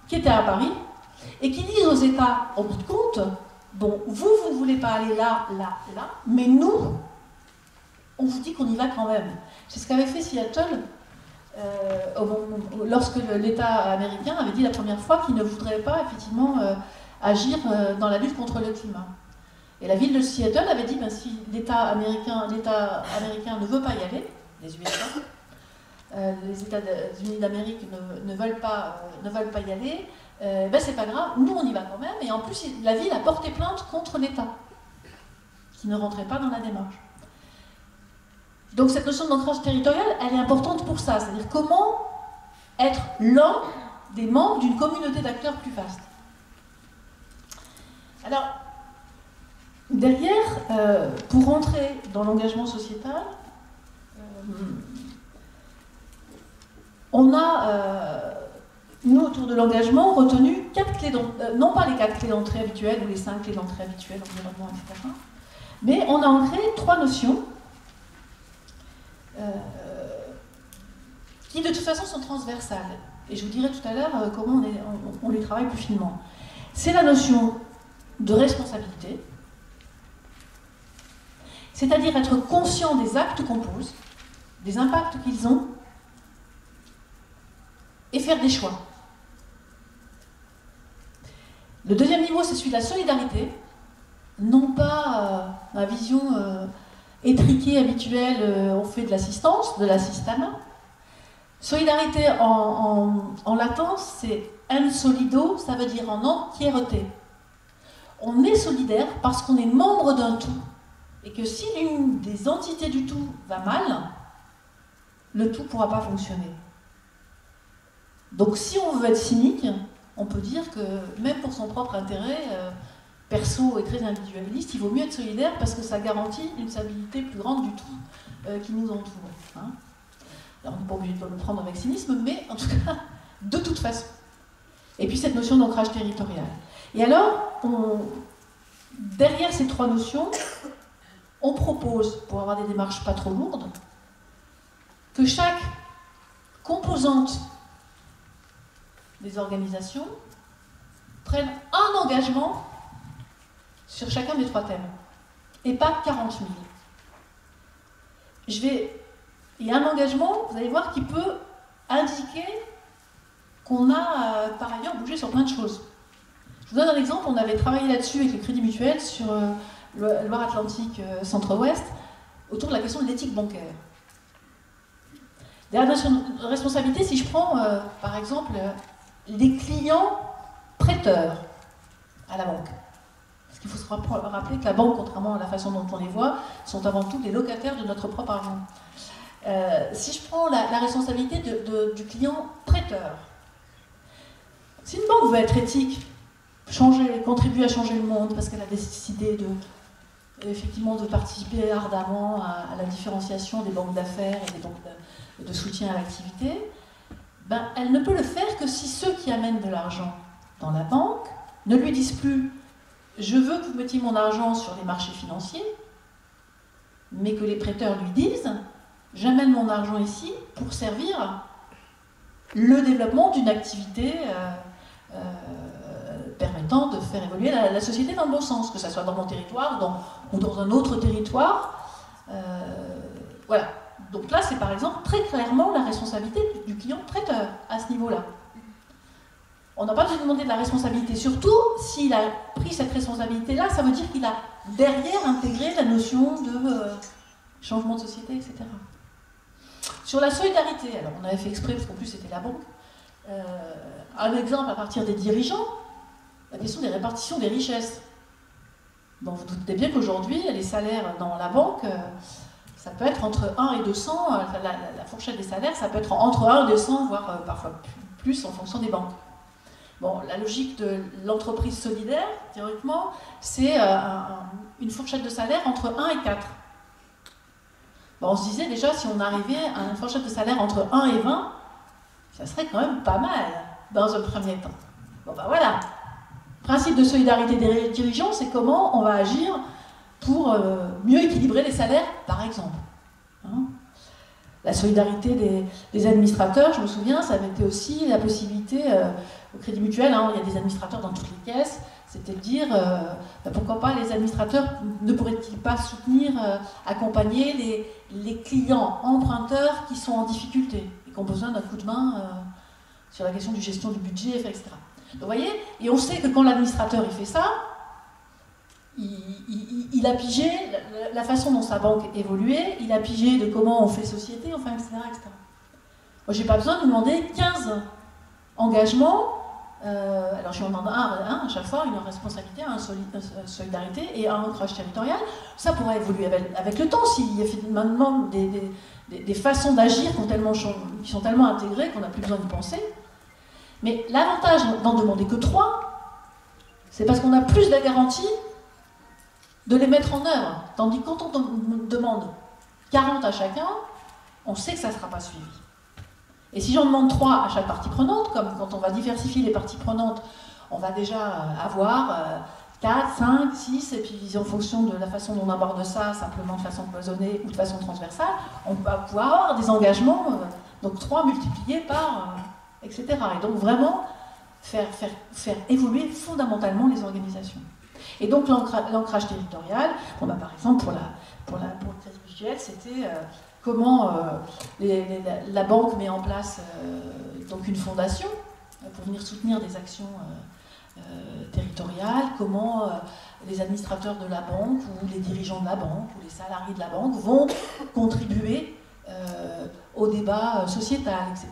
Speaker 2: qui étaient à Paris et qui disent aux États, en bout de compte, bon, vous ne voulez pas aller là, là, là, mais nous, on vous dit qu'on y va quand même. C'est ce qu'avait fait Seattle lorsque l'État américain avait dit la première fois qu'il ne voudrait pas effectivement agir dans la lutte contre le climat. Et la ville de Seattle avait dit, ben, si l'État américain ne veut pas y aller, les USA, les États-Unis d'Amérique ne veulent pas y aller, ben c'est pas grave, nous on y va quand même, et en plus la ville a porté plainte contre l'État, qui ne rentrait pas dans la démarche. Donc cette notion d'ancrage territorial, elle est importante pour ça, c'est-à-dire comment être l'un des membres d'une communauté d'acteurs plus vaste. Alors, derrière, pour rentrer dans l'engagement sociétal, on a, nous, autour de l'engagement, retenu 4 clés d'entrée, non pas les 4 clés d'entrée habituelles ou les 5 clés d'entrée habituelles, environnement, etc., mais on a ancré 3 notions qui, de toute façon, sont transversales. Et je vous dirai tout à l'heure comment on les travaille plus finement. C'est la notion de responsabilité, c'est-à-dire être conscient des actes qu'on pose, des impacts qu'ils ont, et faire des choix. Le deuxième niveau, c'est celui de la solidarité, non pas la vision étriquée habituelle, on fait de l'assistance, de l'assistanat. Solidarité en latin, c'est en solido, ça veut dire en entièreté. On est solidaire parce qu'on est membre d'un tout. Et que si l'une des entités du tout va mal, le tout ne pourra pas fonctionner. Donc si on veut être cynique, on peut dire que même pour son propre intérêt, perso et très individualiste, il vaut mieux être solidaire parce que ça garantit une stabilité plus grande du tout qui nous entoure. Hein. Alors on n'est pas obligé de le prendre avec cynisme, mais en tout cas, de toute façon. Et puis cette notion d'ancrage territorial. Et alors, derrière ces 3 notions, on propose, pour avoir des démarches pas trop lourdes, que chaque composante des organisations prenne un engagement sur chacun des 3 thèmes, et pas 40 000. Il y a un engagement, vous allez voir, qui peut indiquer qu'on a par ailleurs bougé sur plein de choses. Je vous donne un exemple, on avait travaillé là-dessus avec le Crédit Mutuel sur le Loire-Atlantique Centre-Ouest, autour de la question de l'éthique bancaire. Derrière la notion de responsabilité, si je prends par exemple les clients prêteurs à la banque. Parce qu'il faut se rappeler que la banque, contrairement à la façon dont on les voit, sont avant tout des locataires de notre propre argent. Si je prends la responsabilité du client prêteur, si une banque veut être éthique, contribuer à changer le monde parce qu'elle a décidé effectivement de participer ardemment à la différenciation des banques d'affaires et des banques de soutien à l'activité, ben, elle ne peut le faire que si ceux qui amènent de l'argent dans la banque ne lui disent plus « je veux que vous mettiez mon argent sur les marchés financiers », mais que les prêteurs lui disent « j'amène mon argent ici pour servir le développement d'une activité permettant de faire évoluer la société dans le bon sens, que ce soit dans mon territoire ou dans un autre territoire. » Voilà. Donc là, c'est par exemple très clairement la responsabilité du client prêteur à ce niveau-là. On n'a pas besoin de demander de la responsabilité, surtout s'il a pris cette responsabilité-là, ça veut dire qu'il a derrière intégré la notion de changement de société, etc. Sur la solidarité, alors on avait fait exprès, parce qu'en plus c'était la banque, un exemple à partir des dirigeants, la question des répartitions des richesses. Bon, vous doutez bien qu'aujourd'hui, les salaires dans la banque, ça peut être entre 1 et 200, la fourchette des salaires, ça peut être entre 1 et 200, voire parfois plus en fonction des banques. Bon, la logique de l'entreprise solidaire, théoriquement, c'est une fourchette de salaire entre 1 et 4. Bon, on se disait déjà, si on arrivait à une fourchette de salaire entre 1 et 20, ça serait quand même pas mal dans un premier temps. Bon, ben voilà. Principe de solidarité des dirigeants, c'est comment on va agir pour mieux équilibrer les salaires, par exemple. Hein, la solidarité des administrateurs, je me souviens, ça avait été aussi la possibilité, au Crédit Mutuel, hein, il y a des administrateurs dans toutes les caisses, c'était de dire, pourquoi pas les administrateurs ne pourraient-ils pas soutenir, accompagner les clients emprunteurs qui sont en difficulté et qui ont besoin d'un coup de main sur la question de gestion du budget, etc. Donc, vous voyez, et on sait que quand l'administrateur il fait ça, il a pigé la façon dont sa banque évoluait, il a pigé de comment on fait société, enfin, etc. etc. Moi, j'ai pas besoin de demander 15 engagements, alors je en demande un à chaque fois, une responsabilité, une solidarité et un ancrage territorial. Ça pourrait évoluer avec le temps, s'il y a finalement des façons d'agir qui sont tellement intégrées qu'on n'a plus besoin de penser. Mais l'avantage d'en demander que 3, c'est parce qu'on a plus de garanties de les mettre en œuvre. Tandis que quand on demande 40 à chacun, on sait que ça ne sera pas suivi. Et si j'en demande 3 à chaque partie prenante, comme quand on va diversifier les parties prenantes, on va déjà avoir 4, 5, 6, et puis en fonction de la façon dont on aborde ça, simplement de façon cloisonnée ou de façon transversale, on va pouvoir avoir des engagements, donc 3 multipliés par, etc. Et donc vraiment faire évoluer fondamentalement les organisations. Et donc l'ancrage territorial, bon, bah, par exemple pour le Crédit Mutuel, c'était comment la banque met en place donc une fondation pour venir soutenir des actions territoriales, comment les administrateurs de la banque ou les dirigeants de la banque ou les salariés de la banque vont contribuer au débat sociétal, etc.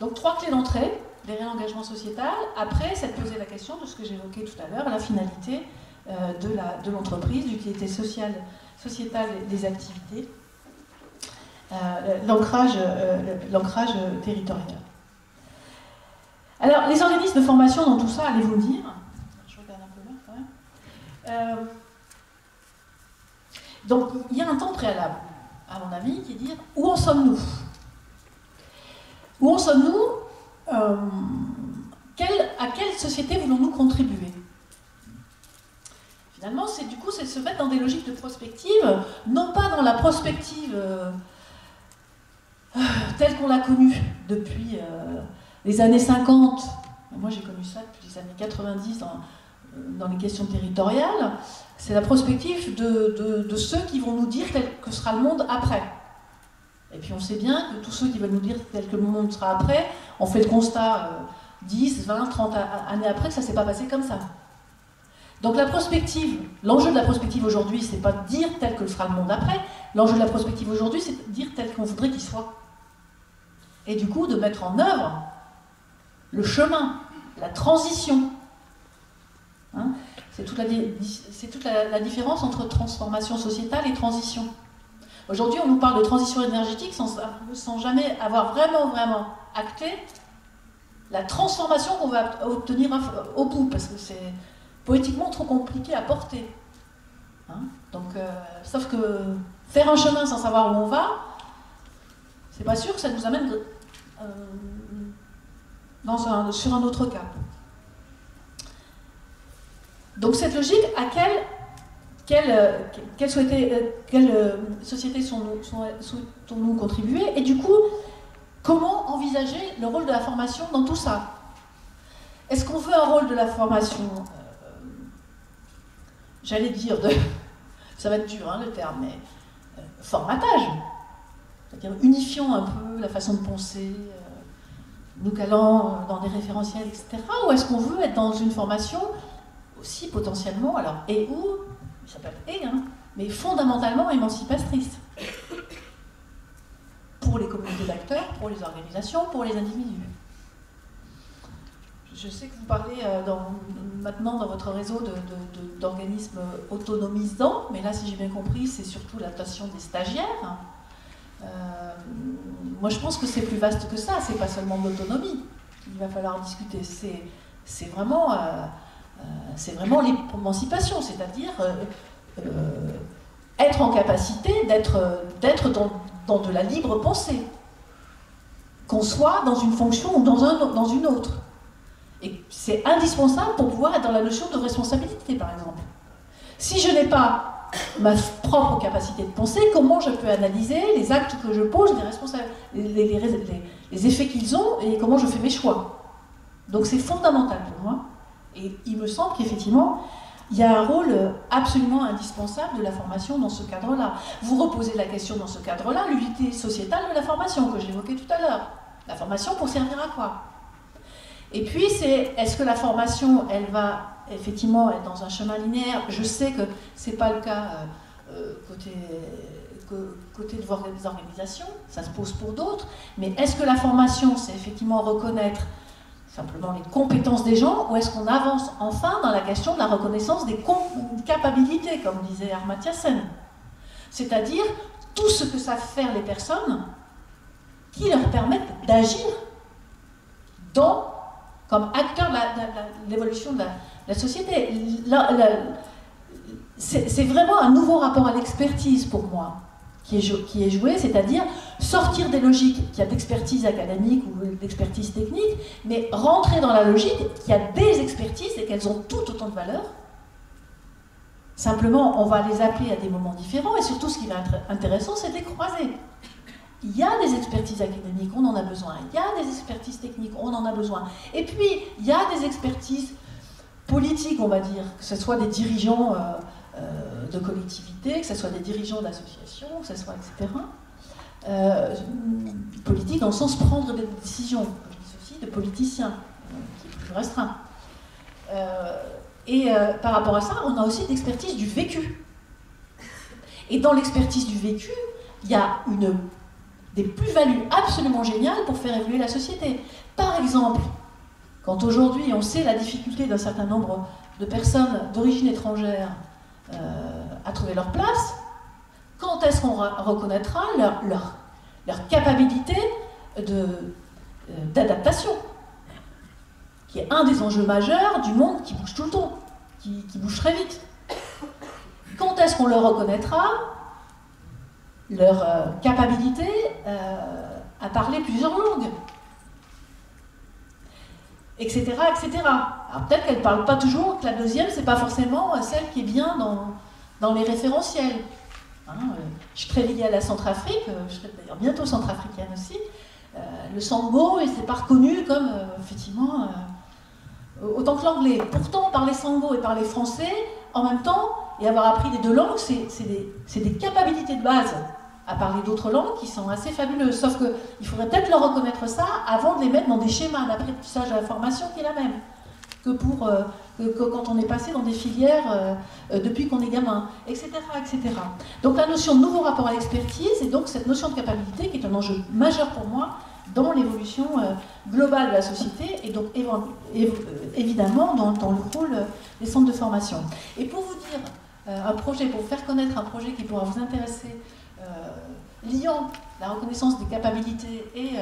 Speaker 2: Donc 3 clés d'entrée derrière l'engagement sociétal. Après, c'est de poser la question de ce que j'évoquais tout à l'heure, la finalité de l'entreprise, l'utilité sociétale des activités, l'ancrage territorial. Alors, les organismes de formation dans tout ça, allez-vous me dire, je regarde un peu là quand même. Donc, il y a un temps préalable, à mon avis, qui est de dire où en sommes-nous ? Où en sommes-nous ? À quelle société voulons-nous contribuer ? Finalement, c'est de se mettre dans des logiques de prospective, non pas dans la prospective telle qu'on l'a connue depuis les années 50. Moi, j'ai connu ça depuis les années 90 dans les questions territoriales. C'est la prospective de ceux qui vont nous dire tel que sera le monde après. Et puis on sait bien que tous ceux qui veulent nous dire tel que le monde sera après, on fait le constat 10, 20, 30 années après que ça ne s'est pas passé comme ça. Donc la prospective, l'enjeu de la prospective aujourd'hui, c'est pas de dire tel que sera le monde après, l'enjeu de la prospective aujourd'hui, c'est de dire tel qu'on voudrait qu'il soit. Et du coup, de mettre en œuvre le chemin, la transition. Hein, c'est toute la différence entre transformation sociétale et transition. Aujourd'hui, on nous parle de transition énergétique sans jamais avoir vraiment acté la transformation qu'on va obtenir au bout, parce que c'est poétiquement trop compliqué à porter. Hein, donc, sauf que faire un chemin sans savoir où on va, c'est pas sûr que ça nous amène sur un autre cap. Donc cette logique, à quelle société souhaitons-nous contribuer, et du coup, comment envisager le rôle de la formation dans tout ça? Est-ce qu'on veut un rôle de la formation, j'allais dire, ça va être dur hein, le terme, mais formatage, c'est-à-dire unifiant un peu la façon de penser, nous calant dans des référentiels, etc. Ou est-ce qu'on veut être dans une formation aussi potentiellement, alors et où, ça peut être et, hein, mais fondamentalement émancipatrice pour les communautés d'acteurs, pour les organisations, pour les individus. Je sais que vous parlez maintenant dans votre réseau d'organismes autonomisants, mais là, si j'ai bien compris, c'est surtout l'adaptation des stagiaires. Moi, je pense que c'est plus vaste que ça, c'est pas seulement de l'autonomie qu'il va falloir discuter, c'est vraiment l'émancipation, c'est-à-dire être en capacité d'être dans de la libre pensée, qu'on soit dans une fonction ou dans une autre. Et c'est indispensable pour pouvoir être dans la notion de responsabilité, par exemple. Si je n'ai pas ma propre capacité de penser, comment je peux analyser les actes que je pose, les effets qu'ils ont, et comment je fais mes choix? Donc c'est fondamental pour moi. Et il me semble qu'effectivement, il y a un rôle absolument indispensable de la formation dans ce cadre-là. Vous reposez la question dans ce cadre-là, l'unité sociétale de la formation que j'évoquais tout à l'heure. La formation pour servir à quoi? Et puis, est-ce que la formation, elle va effectivement être dans un chemin linéaire? Je sais que ce n'est pas le cas côté de vos organisations, ça se pose pour d'autres, mais est-ce que la formation, c'est effectivement reconnaître simplement les compétences des gens, ou est-ce qu'on avance enfin dans la question de la reconnaissance des capacités, comme disait Amartya Sen? C'est-à-dire tout ce que savent faire les personnes qui leur permettent d'agir comme acteurs de l'évolution de la société. C'est vraiment un nouveau rapport à l'expertise pour moi qui est joué, c'est-à-dire sortir des logiques qu'il y a d'expertise académique ou d'expertise technique, mais rentrer dans la logique qu'il y a des expertises et qu'elles ont toutes autant de valeur. Simplement, on va les appeler à des moments différents, et surtout ce qui va être intéressant, c'est de les croiser. Il y a des expertises académiques, on en a besoin. Il y a des expertises techniques, on en a besoin. Et puis, il y a des expertises politiques, on va dire, que ce soit des dirigeants de collectivités, que ce soit des dirigeants d'associations, que ce soit, etc. Politique dans le sens prendre des décisions, je dis ceci, de politiciens, qui est plus restreint. Par rapport à ça, on a aussi l'expertise du vécu. Et dans l'expertise du vécu, il y a des plus-values absolument géniales pour faire évoluer la société. Par exemple, quand aujourd'hui on sait la difficulté d'un certain nombre de personnes d'origine étrangère à trouver leur place, quand est-ce qu'on reconnaîtra leur capacité d'adaptation, qui est un des enjeux majeurs du monde qui bouge tout le temps, qui bouge très vite? Quand est-ce qu'on leur reconnaîtra leur capacité à parler plusieurs langues, etc., etc. Alors peut-être qu'elle ne parle pas toujours, que la deuxième, c'est pas forcément celle qui est bien dans les référentiels. Hein, je suis très liée à la Centrafrique, je serai d'ailleurs bientôt centrafricaine aussi. Le sango, il s'est pas reconnu comme, effectivement, autant que l'anglais. Pourtant, parler sango et parler français, en même temps, et avoir appris les deux langues, c'est des capacités de base à parler d'autres langues qui sont assez fabuleuses. Sauf qu'il faudrait peut-être leur reconnaître ça avant de les mettre dans des schémas d'apprentissage à la formation qui est la même que quand on est passé dans des filières depuis qu'on est gamin, etc., etc. Donc la notion de nouveau rapport à l'expertise et donc cette notion de capacité qui est un enjeu majeur pour moi dans l'évolution globale de la société et donc évidemment dans le rôle des centres de formation. Et pour vous dire pour vous faire connaître un projet qui pourra vous intéresser, liant la reconnaissance des capacités et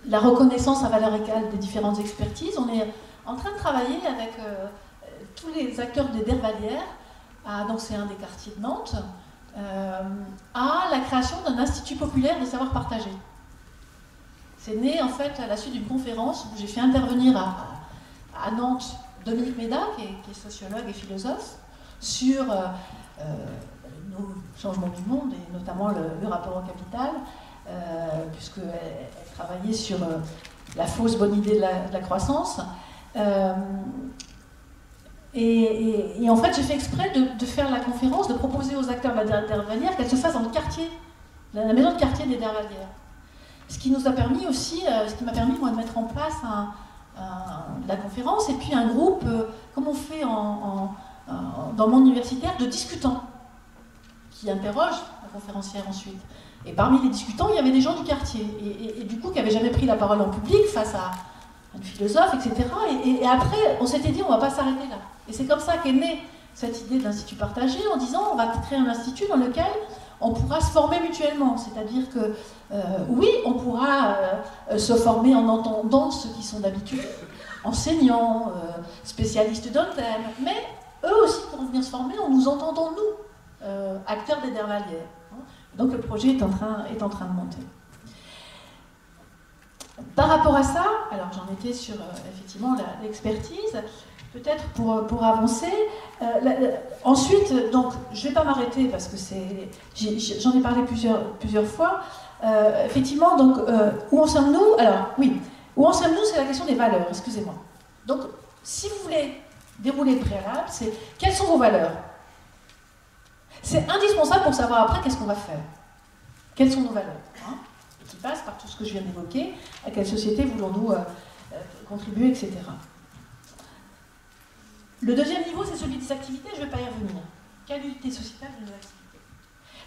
Speaker 2: la reconnaissance à valeur égale des différentes expertises, on est en train de travailler avec tous les acteurs des Dervalières, donc c'est un des quartiers de Nantes, à la création d'un institut populaire des savoirs partagés. C'est né en fait à la suite d'une conférence où j'ai fait intervenir à Nantes Dominique Méda, qui est sociologue et philosophe, sur nos changements du monde et notamment le rapport au capital, puisqu'elle travaillait sur la fausse bonne idée de la croissance. Et en fait, j'ai fait exprès de faire la conférence, de proposer aux acteurs de la Dervalière qu'elle se fasse dans le quartier, la maison de quartier des Dervalières. Ce qui nous a permis aussi, ce qui m'a permis moi de mettre en place la conférence et puis un groupe, comme on fait dans le monde universitaire, de discutants qui interrogent la conférencière ensuite. Et parmi les discutants, il y avait des gens du quartier et du coup qui n'avaient jamais pris la parole en public face à un philosophe, etc. Et après, on s'était dit, on ne va pas s'arrêter là. Et c'est comme ça qu'est née cette idée de l'institut partagé, en disant, on va créer un institut dans lequel on pourra se former mutuellement. C'est-à-dire que, oui, on pourra se former en entendant ceux qui sont d'habitude enseignants, spécialistes d'un thème, mais eux aussi pourront venir se former en nous entendant, nous, acteurs des Dervalières. Donc le projet est en train de monter. Par rapport à ça, alors j'en étais sur effectivement l'expertise, peut-être pour avancer. Ensuite, donc je ne vais pas m'arrêter parce que j'en ai parlé plusieurs fois. Effectivement, donc où en sommes-nous? Alors oui, où en sommes-nous, c'est la question des valeurs, excusez-moi. Donc si vous voulez dérouler le préalable, c'est quelles sont vos valeurs? C'est indispensable pour savoir après qu'est-ce qu'on va faire. Quelles sont nos valeurs, hein, qui passent par tout ce que je viens d'évoquer, à quelle société voulons-nous contribuer, etc. Le deuxième niveau, c'est celui des activités, je ne vais pas y revenir. Quelle unité sociétale de nos activités?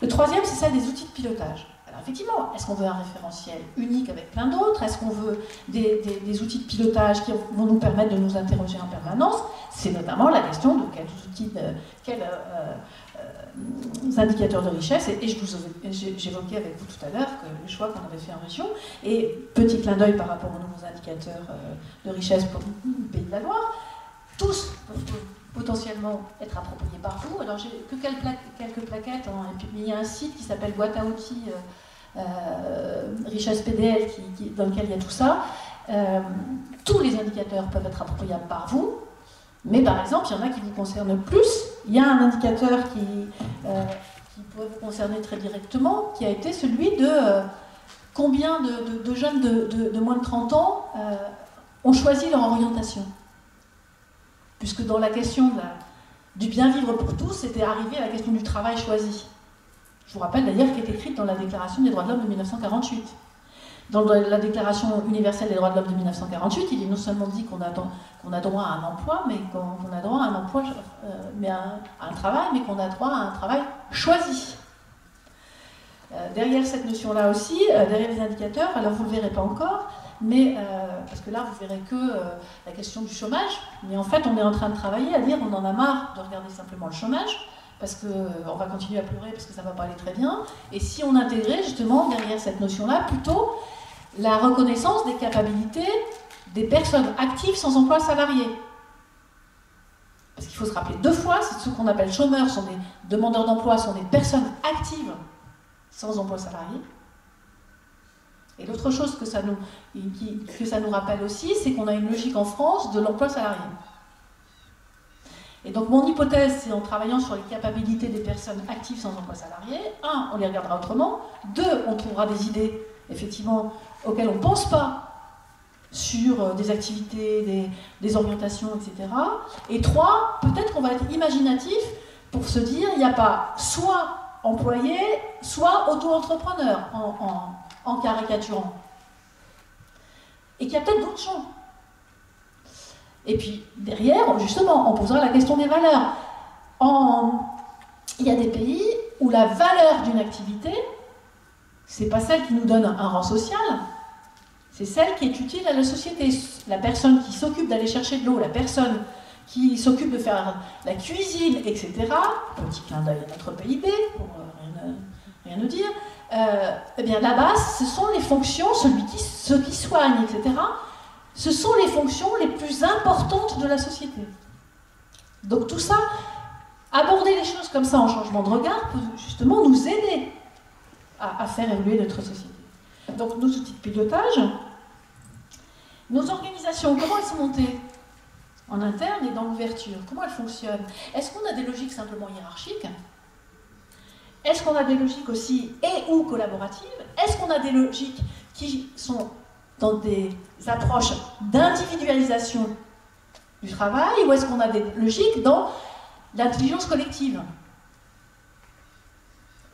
Speaker 2: Le troisième, c'est ça des outils de pilotage. Alors effectivement, est-ce qu'on veut un référentiel unique avec plein d'autres? Est-ce qu'on veut des outils de pilotage qui vont nous permettre de nous interroger en permanence? C'est notamment la question de quels outils, quels indicateurs de richesse, et j'évoquais avec vous tout à l'heure que les choix qu'on avait fait en région, et petit clin d'œil par rapport aux nouveaux indicateurs de richesse pour le Pays de la Loire, tous peuvent potentiellement être appropriés par vous. Alors j'ai que quelques plaquettes, et puis il y a un site qui s'appelle Boîte à outils Richesse PDL dans lequel il y a tout ça. Tous les indicateurs peuvent être appropriables par vous, mais par exemple, il y en a qui vous concernent plus. Il y a un indicateur qui pourrait vous concerner très directement, qui a été celui de combien de jeunes de moins de 30 ans ont choisi leur orientation. Puisque dans la question du bien vivre pour tous, c'était arrivé à la question du travail choisi. Je vous rappelle d'ailleurs qu'elle est écrite dans la Déclaration des droits de l'homme de 1948. Dans la Déclaration universelle des droits de l'homme de 1948, il est non seulement dit qu'on a droit à un emploi, mais qu'on a droit à un emploi, à un travail, mais qu'on a droit à un travail choisi. Derrière cette notion-là aussi, derrière les indicateurs, alors vous ne le verrez pas encore, mais parce que là vous verrez que la question du chômage, mais en fait on est en train de travailler à dire on en a marre de regarder simplement le chômage, parce qu'on va continuer à pleurer parce que ça ne va pas aller très bien, et si on intégrait justement derrière cette notion-là plutôt la reconnaissance des capacités des personnes actives sans emploi salarié. Parce qu'il faut se rappeler deux fois, c'est ce qu'on appelle chômeurs, sont des demandeurs d'emploi, sont des personnes actives sans emploi salarié. Et l'autre chose que ça nous rappelle aussi, c'est qu'on a une logique en France de l'emploi salarié. Et donc mon hypothèse, c'est en travaillant sur les capacités des personnes actives sans emploi salarié, un, on les regardera autrement, deux, on trouvera des idées, effectivement, auxquelles on ne pense pas sur des activités, des orientations, etc. Et trois, peut-être qu'on va être imaginatif pour se dire, il n'y a pas soit employé, soit auto-entrepreneur en caricaturant. Et qu'il y a peut-être d'autres champs. Et puis derrière, justement, on posera la question des valeurs. Il y a des pays où la valeur d'une activité, c'est pas celle qui nous donne un rang social, c'est celle qui est utile à la société. La personne qui s'occupe d'aller chercher de l'eau, la personne qui s'occupe de faire la cuisine, etc. Petit clin d'œil à notre PIB, pour rien nous dire. Eh bien là-bas, ce sont les fonctions, ceux qui soignent, etc.,
Speaker 3: ce sont les fonctions les plus importantes de la société. Donc tout ça, aborder les choses comme ça en changement de regard peut justement nous aider à faire évoluer notre société. Donc nos outils de pilotage, nos organisations, comment elles sont montées en interne et dans l'ouverture, comment elles fonctionnent? Est-ce qu'on a des logiques simplement hiérarchiques? Est-ce qu'on a des logiques aussi et ou collaboratives? Est-ce qu'on a des logiques qui sont dans des approches d'individualisation du travail, ou est-ce qu'on a des logiques dans l'intelligence collective?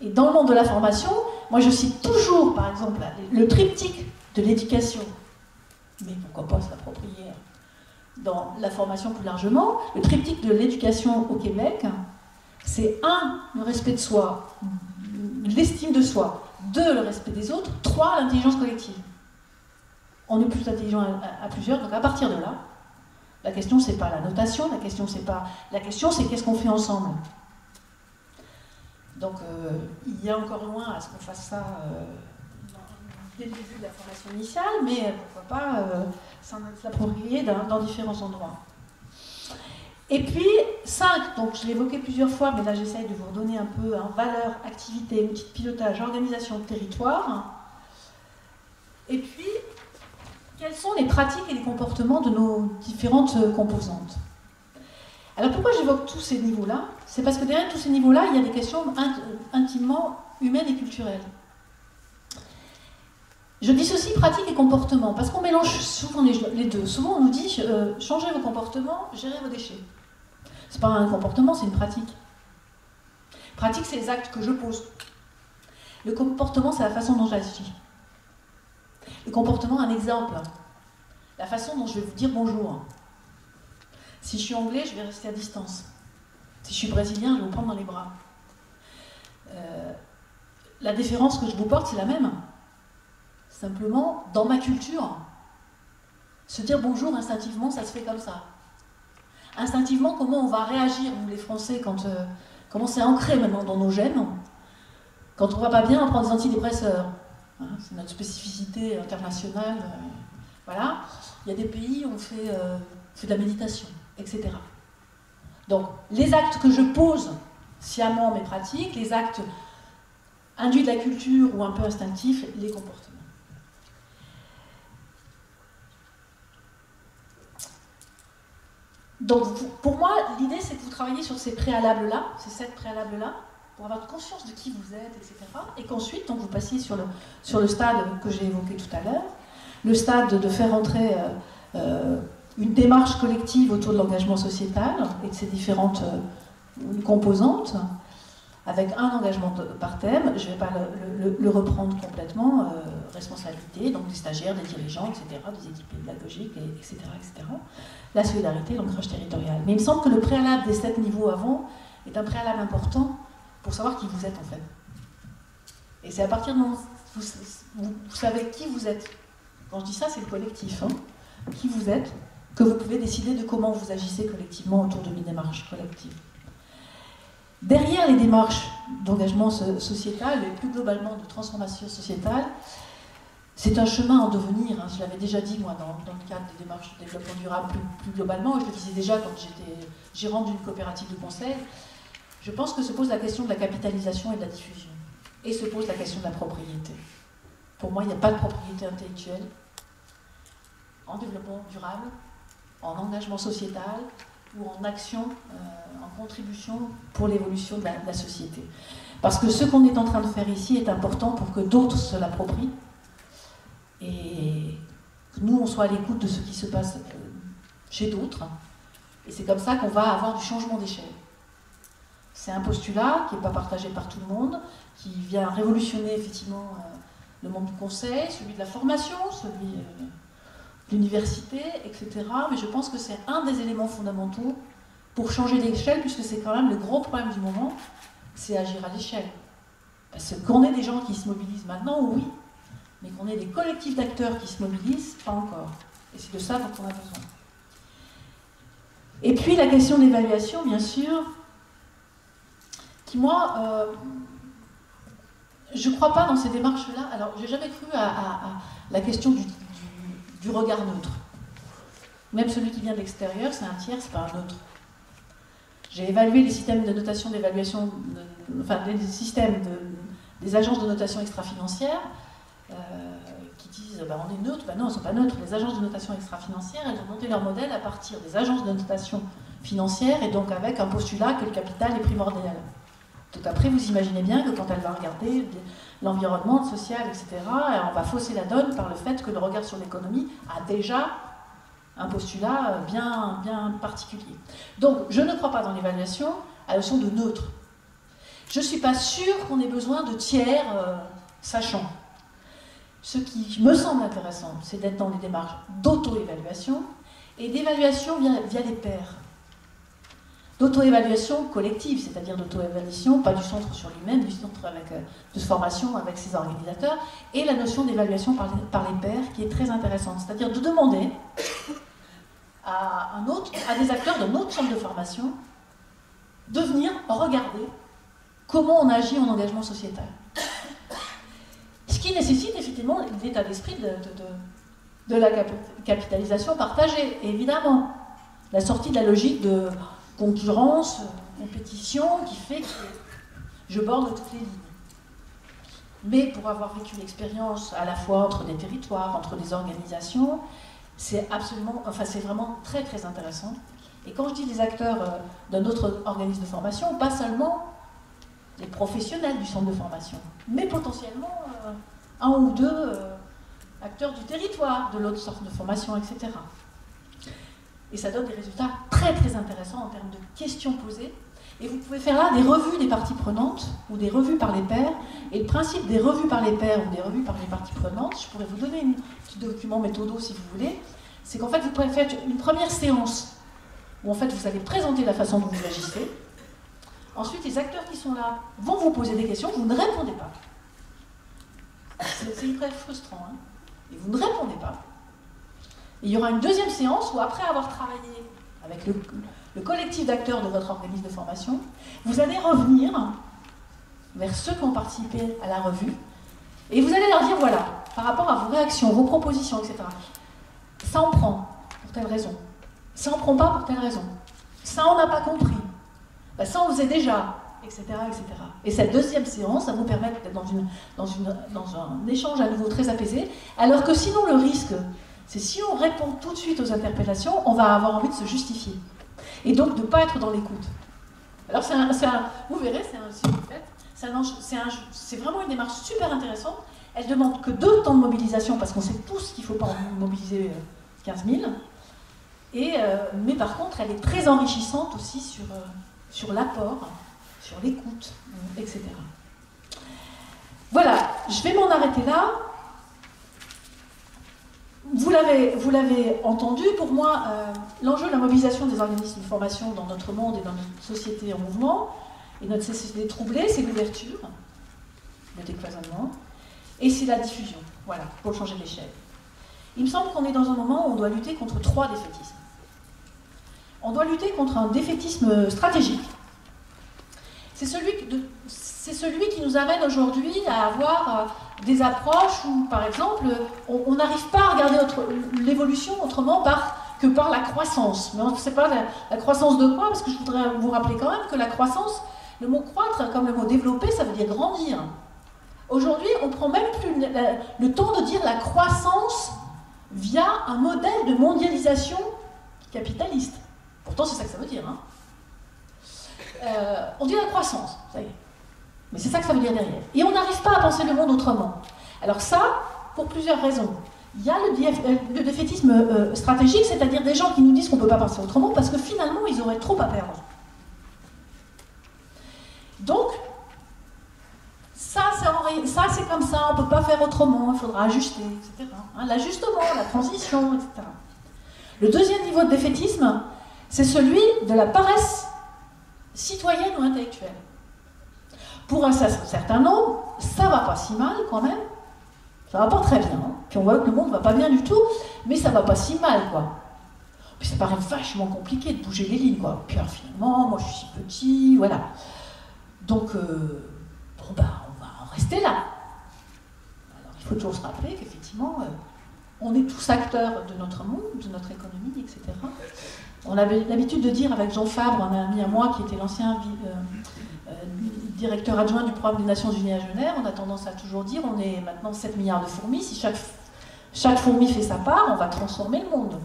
Speaker 3: Et dans le monde de la formation, moi je cite toujours, par exemple, le triptyque de l'éducation, mais pourquoi pas s'approprier dans la formation plus largement. Le triptyque de l'éducation au Québec, c'est 1, le respect de soi, l'estime de soi, 2, le respect des autres, 3, l'intelligence collective. On est plus intelligent à plusieurs, donc à partir de là, la question c'est pas la notation, la question c'est qu'est-ce qu'on fait ensemble. Donc il y a encore loin à ce qu'on fasse ça dès le début de la formation initiale, mais pourquoi pas s'approprier dans différents endroits. Et puis 5, donc je l'ai évoqué plusieurs fois, mais là j'essaye de vous redonner un peu valeur, activité, outils de pilotage, organisation de territoire. Et puis, quelles sont les pratiques et les comportements de nos différentes composantes? Alors pourquoi j'évoque tous ces niveaux-là? C'est parce que derrière tous ces niveaux-là, il y a des questions intimement humaines et culturelles. Je dissocie pratique et comportement, parce qu'on mélange souvent les deux. Souvent on nous dit changez vos comportements, gérez vos déchets. C'est pas un comportement, c'est une pratique. Pratique, c'est les actes que je pose. Le comportement, c'est la façon dont j'agis. Le comportement, un exemple. La façon dont je vais vous dire bonjour. Si je suis anglais, je vais rester à distance. Si je suis brésilien, je vais vous prendre dans les bras. La déférence que je vous porte, c'est la même. Simplement, dans ma culture, se dire bonjour instinctivement, ça se fait comme ça. Instinctivement, comment on va réagir, nous les Français, comment c'est ancré maintenant dans nos gènes. Quand on va pas bien, on prend des antidépresseurs. Hein, c'est notre spécificité internationale. Voilà. Il y a des pays où on fait de la méditation, etc. Donc, les actes que je pose sciemment, mes pratiques, les actes induits de la culture ou un peu instinctifs, les comportements. Donc, pour moi, l'idée, c'est que vous travaillez sur ces préalables-là, ces 7 préalables-là, pour avoir conscience de qui vous êtes, etc. Et qu'ensuite, donc, vous passiez sur le stade que j'ai évoqué tout à l'heure, le stade de faire entrer une démarche collective autour de l'engagement sociétal et de ses différentes composantes, avec un engagement par thème. Je ne vais pas le reprendre complètement, responsabilité, donc des stagiaires, des dirigeants, etc., des équipes pédagogiques, etc., etc. La solidarité, l'ancrage territorial. Mais il me semble que le préalable des 7 niveaux avant est un préalable important pour savoir qui vous êtes en fait. Et c'est à partir du moment où vous savez qui vous êtes, quand je dis ça, c'est le collectif, hein, qui vous êtes, que vous pouvez décider de comment vous agissez collectivement autour d'une démarche collective. Derrière les démarches d'engagement sociétal et plus globalement de transformation sociétale, c'est un chemin en devenir. Hein. Je l'avais déjà dit moi dans le cadre des démarches de développement durable plus globalement, et je le disais déjà quand j'étais gérante d'une coopérative de conseil. Je pense que se pose la question de la capitalisation et de la diffusion, et se pose la question de la propriété. Pour moi, il n'y a pas de propriété intellectuelle en développement durable, en engagement sociétal ou en action, en contribution pour l'évolution de la société. Parce que ce qu'on est en train de faire ici est important pour que d'autres se l'approprient et que nous, on soit à l'écoute de ce qui se passe chez d'autres. Et c'est comme ça qu'on va avoir du changement d'échelle. C'est un postulat qui n'est pas partagé par tout le monde, qui vient révolutionner effectivement le monde du conseil, celui de la formation, celui de l'université, etc. Mais je pense que c'est un des éléments fondamentaux pour changer d'échelle, puisque c'est quand même le gros problème du moment, c'est agir à l'échelle. Parce qu'on ait des gens qui se mobilisent maintenant, oui, mais qu'on ait des collectifs d'acteurs qui se mobilisent, pas encore. Et c'est de ça dont on a besoin. Et puis la question de l'évaluation, bien sûr, qui moi, je ne crois pas dans ces démarches-là. Alors, j'ai jamais cru à la question du regard neutre. Même celui qui vient de l'extérieur, c'est un tiers, c'est pas un neutre. J'ai évalué les systèmes de notation d'évaluation, enfin des systèmes des agences de notation extra-financière qui disent bah, on est neutre, bah non, ils ne sont pas neutres. Les agences de notation extra-financière, elles ont monté leur modèle à partir des agences de notation financière et donc avec un postulat que le capital est primordial. Donc après, vous imaginez bien que quand elle va regarder l'environnement, le social, etc., on va fausser la donne par le fait que le regard sur l'économie a déjà un postulat bien, bien particulier. Donc, je ne crois pas dans l'évaluation à la notion de neutre. Je ne suis pas sûre qu'on ait besoin de tiers sachants. Ce qui me semble intéressant, c'est d'être dans des démarches d'auto-évaluation et d'évaluation via les pairs. D'auto-évaluation collective, c'est-à-dire d'auto-évaluation, pas du centre sur lui-même, du centre de formation avec ses organisateurs, et la notion d'évaluation par les pairs qui est très intéressante, c'est-à-dire de demander à des acteurs d'un autre centre de formation de venir regarder comment on agit en engagement sociétal. Ce qui nécessite effectivement l'état d'esprit de la capitalisation partagée, évidemment. La sortie de la logique de concurrence, compétition, qui fait que je borne toutes les lignes. Mais pour avoir vécu l'expérience à la fois entre des territoires, entre des organisations, c'est vraiment très très intéressant. Et quand je dis des acteurs d'un autre organisme de formation, pas seulement les professionnels du centre de formation, mais potentiellement un ou deux acteurs du territoire, de l'autre centre de formation, etc. Et ça donne des résultats très très intéressants en termes de questions posées. Et vous pouvez faire là des revues des parties prenantes ou des revues par les pairs. Et le principe des revues par les pairs ou des revues par les parties prenantes, je pourrais vous donner un petit document méthodo si vous voulez, c'est qu'en fait vous pouvez faire une première séance où en fait vous allez présenter la façon dont vous agissez. Ensuite, les acteurs qui sont là vont vous poser des questions, vous ne répondez pas. C'est hyper frustrant, hein. Et vous ne répondez pas. Et il y aura une deuxième séance où, après avoir travaillé avec le collectif d'acteurs de votre organisme de formation, vous allez revenir vers ceux qui ont participé à la revue et vous allez leur dire, voilà, par rapport à vos réactions, vos propositions, etc., ça en prend pour telle raison, ça en prend pas pour telle raison, ça on n'a pas compris, ben, ça on faisait déjà, etc., etc. Et cette deuxième séance, ça vous permet d'être dans un échange à nouveau très apaisé, alors que sinon le risque, c'est si on répond tout de suite aux interpellations, on va avoir envie de se justifier. Et donc de ne pas être dans l'écoute. Alors vous verrez, c'est vraiment une démarche super intéressante. Elle demande que 2 temps de mobilisation, parce qu'on sait tous qu'il ne faut pas en mobiliser 15 000. Mais par contre, elle est très enrichissante aussi sur l'apport, sur l'écoute, etc. Voilà, je vais m'en arrêter là. Vous l'avez entendu, pour moi, l'enjeu de la mobilisation des organismes de formation dans notre monde et dans notre société en mouvement, et notre société troublée, c'est l'ouverture, le décloisonnement, et c'est la diffusion, voilà, pour changer l'échelle. Il me semble qu'on est dans un moment où on doit lutter contre 3 défaitismes. On doit lutter contre un défaitisme stratégique. C'est celui qui nous amène aujourd'hui à avoir des approches où, par exemple, on n'arrive pas à regarder l'évolution autrement que par la croissance. Mais on ne sait pas la croissance de quoi, parce que je voudrais vous rappeler quand même que la croissance, le mot croître, comme le mot développer, ça veut dire grandir. Aujourd'hui, on ne prend même plus le temps de dire la croissance via un modèle de mondialisation capitaliste. Pourtant, c'est ça que ça veut dire. Hein. On dit la croissance, ça y est. Mais c'est ça que ça veut dire derrière. Et on n'arrive pas à penser le monde autrement. Alors ça, pour plusieurs raisons. Il y a le défaitisme stratégique, c'est-à-dire des gens qui nous disent qu'on ne peut pas penser autrement parce que finalement, ils auraient trop à perdre. Donc, ça c'est comme ça, on ne peut pas faire autrement, il faudra ajuster, etc. Hein, l'ajustement, la transition, etc. Le deuxième niveau de défaitisme, c'est celui de la paresse citoyenne ou intellectuelle. Pour un certain nombre, ça va pas si mal quand même, ça va pas très bien, hein. Puis on voit que le monde va pas bien du tout, mais ça va pas si mal, quoi. Puis ça paraît vachement compliqué de bouger les lignes, quoi. Puis alors, finalement, moi je suis si petit, voilà. Donc, on va en rester là. Alors il faut toujours se rappeler qu'effectivement, on est tous acteurs de notre monde, de notre économie, etc. On avait l'habitude de dire avec Jean Fabre, un ami à moi qui était l'ancien directeur adjoint du programme des Nations Unies à Genève, on a tendance à toujours dire on est maintenant 7 milliards de fourmis, si chaque fourmi fait sa part, on va transformer le monde.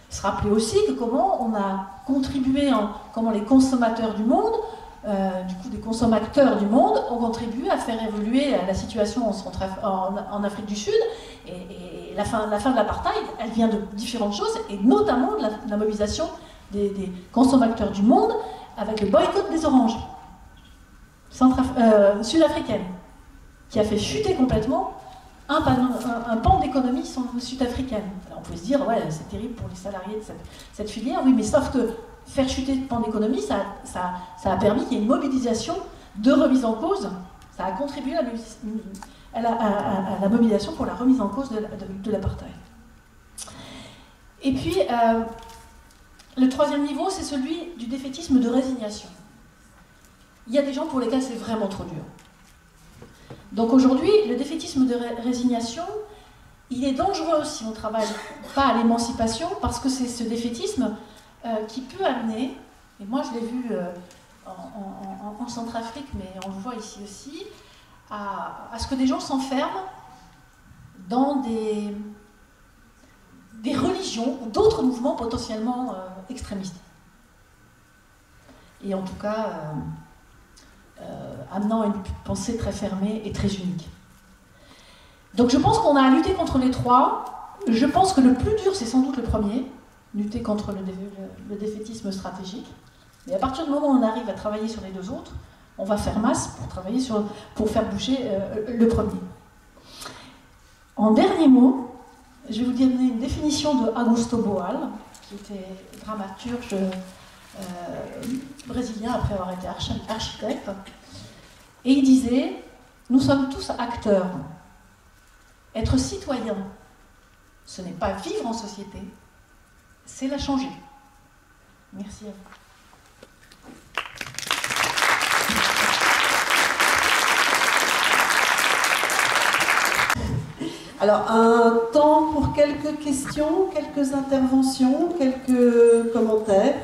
Speaker 3: Se rappeler aussi que comment on a contribué, comment les consommateurs du monde, du coup des consommateurs du monde, ont contribué à faire évoluer la situation en Afrique du Sud, et la fin de l'apartheid, elle vient de différentes choses, et notamment de la mobilisation des consommateurs du monde avec le boycott des oranges sud-africaines, qui a fait chuter complètement un pan d'économie sud-africaine. Alors on peut se dire, ouais, c'est terrible pour les salariés de cette filière, oui, mais sauf que faire chuter le pan d'économie, ça a permis qu'il y ait une mobilisation de remise en cause, ça a contribué à la mobilisation pour la remise en cause de l'apartheid. Et puis, le troisième niveau, c'est celui du défaitisme de résignation. Il y a des gens pour lesquels c'est vraiment trop dur. Donc aujourd'hui, le défaitisme de résignation, il est dangereux si on ne travaille pas à l'émancipation, parce que c'est ce défaitisme qui peut amener, et moi je l'ai vu en Centrafrique, mais on le voit ici aussi, à ce que des gens s'enferment dans des religions ou d'autres mouvements potentiellement extrémistes. Et en tout cas, amenant une pensée très fermée et très unique. Donc je pense qu'on a à lutter contre les trois. Je pense que le plus dur, c'est sans doute le premier, lutter contre le défaitisme stratégique. Mais à partir du moment où on arrive à travailler sur les deux autres, on va faire masse pour faire bouger le premier. En dernier mot, je vais vous donner une définition de Augusto Boal, qui était dramaturge brésilien après avoir été architecte. Et il disait, nous sommes tous acteurs. Être citoyen, ce n'est pas vivre en société, c'est la changer. Merci à vous.
Speaker 1: Alors, un temps pour quelques questions, quelques interventions, quelques commentaires.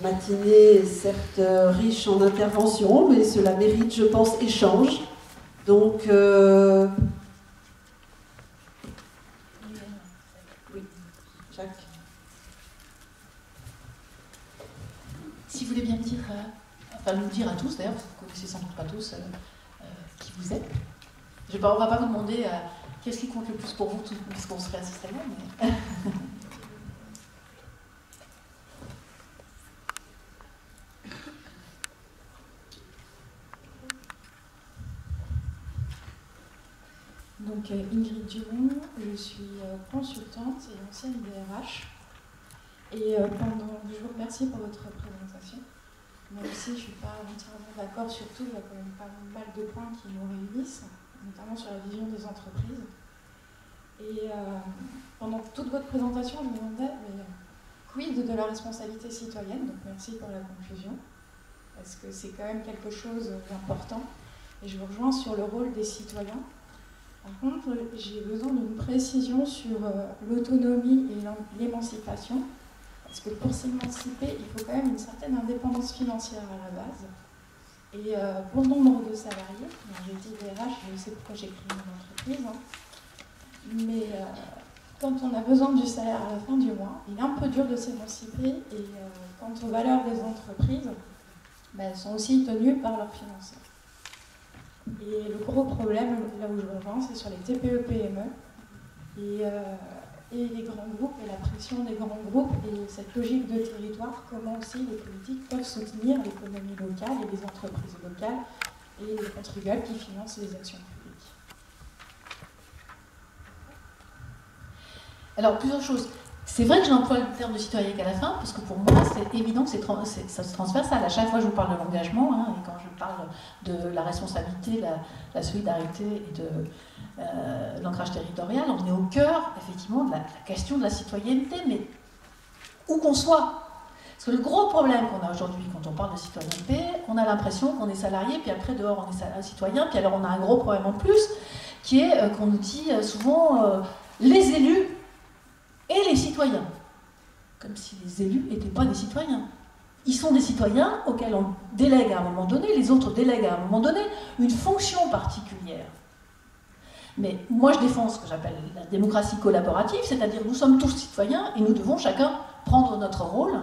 Speaker 1: Matinée est certes riche en interventions, mais cela mérite, je pense, échange. Donc, oui, Jacques.
Speaker 3: Si vous voulez bien me dire, enfin nous dire à tous d'ailleurs, parce que vous ne connaissez sans doute pas tous qui vous êtes. On ne va pas vous demander qu'est-ce qui compte le plus pour vous, parce qu'on serait assistamment, mais...
Speaker 4: Donc Ingrid Dumont, je suis consultante et ancienne DRH. Et je vous remercie pour votre présentation. Même si je ne suis pas entièrement d'accord sur tout, il y a quand même pas mal de points qui nous réunissent, notamment sur la vision des entreprises. Et pendant toute votre présentation, je me demandais, mais quid de la responsabilité citoyenne? Donc merci pour la conclusion, parce que c'est quand même quelque chose d'important. Et je vous rejoins sur le rôle des citoyens. Par contre, j'ai besoin d'une précision sur l'autonomie et l'émancipation, parce que pour s'émanciper, il faut quand même une certaine indépendance financière à la base. Et pour nombre de salariés, j'ai dit DRH, je sais pourquoi j'ai créé une entreprise, mais quand on a besoin du salaire à la fin du mois, il est un peu dur de s'émanciper, et quant aux valeurs des entreprises, elles sont aussi tenues par leurs financeurs. Et le gros problème, là où je rejoins, c'est sur les TPE-PME et les grands groupes et la pression des grands groupes et cette logique de territoire, comment aussi les politiques peuvent soutenir l'économie locale et les entreprises locales et les contribuables qui financent les actions publiques.
Speaker 3: Alors, plusieurs choses. C'est vrai que j'emploie le terme de citoyenneté à la fin, parce que pour moi, c'est évident que ça se transversal. À chaque fois, je vous parle de l'engagement, et quand je parle de la responsabilité, la solidarité et de l'ancrage territorial, on est au cœur, effectivement, de la question de la citoyenneté, mais où qu'on soit. Parce que le gros problème qu'on a aujourd'hui quand on parle de citoyenneté, on a l'impression qu'on est salarié, puis après, dehors, on est citoyen, puis alors on a un gros problème en plus, qui est qu'on nous dit souvent les élus et les citoyens. Comme si les élus n'étaient pas des citoyens. Ils sont des citoyens auxquels on délègue à un moment donné, les autres délèguent à un moment donné une fonction particulière. Mais moi je défends ce que j'appelle la démocratie collaborative, c'est-à-dire nous sommes tous citoyens et nous devons chacun prendre notre rôle.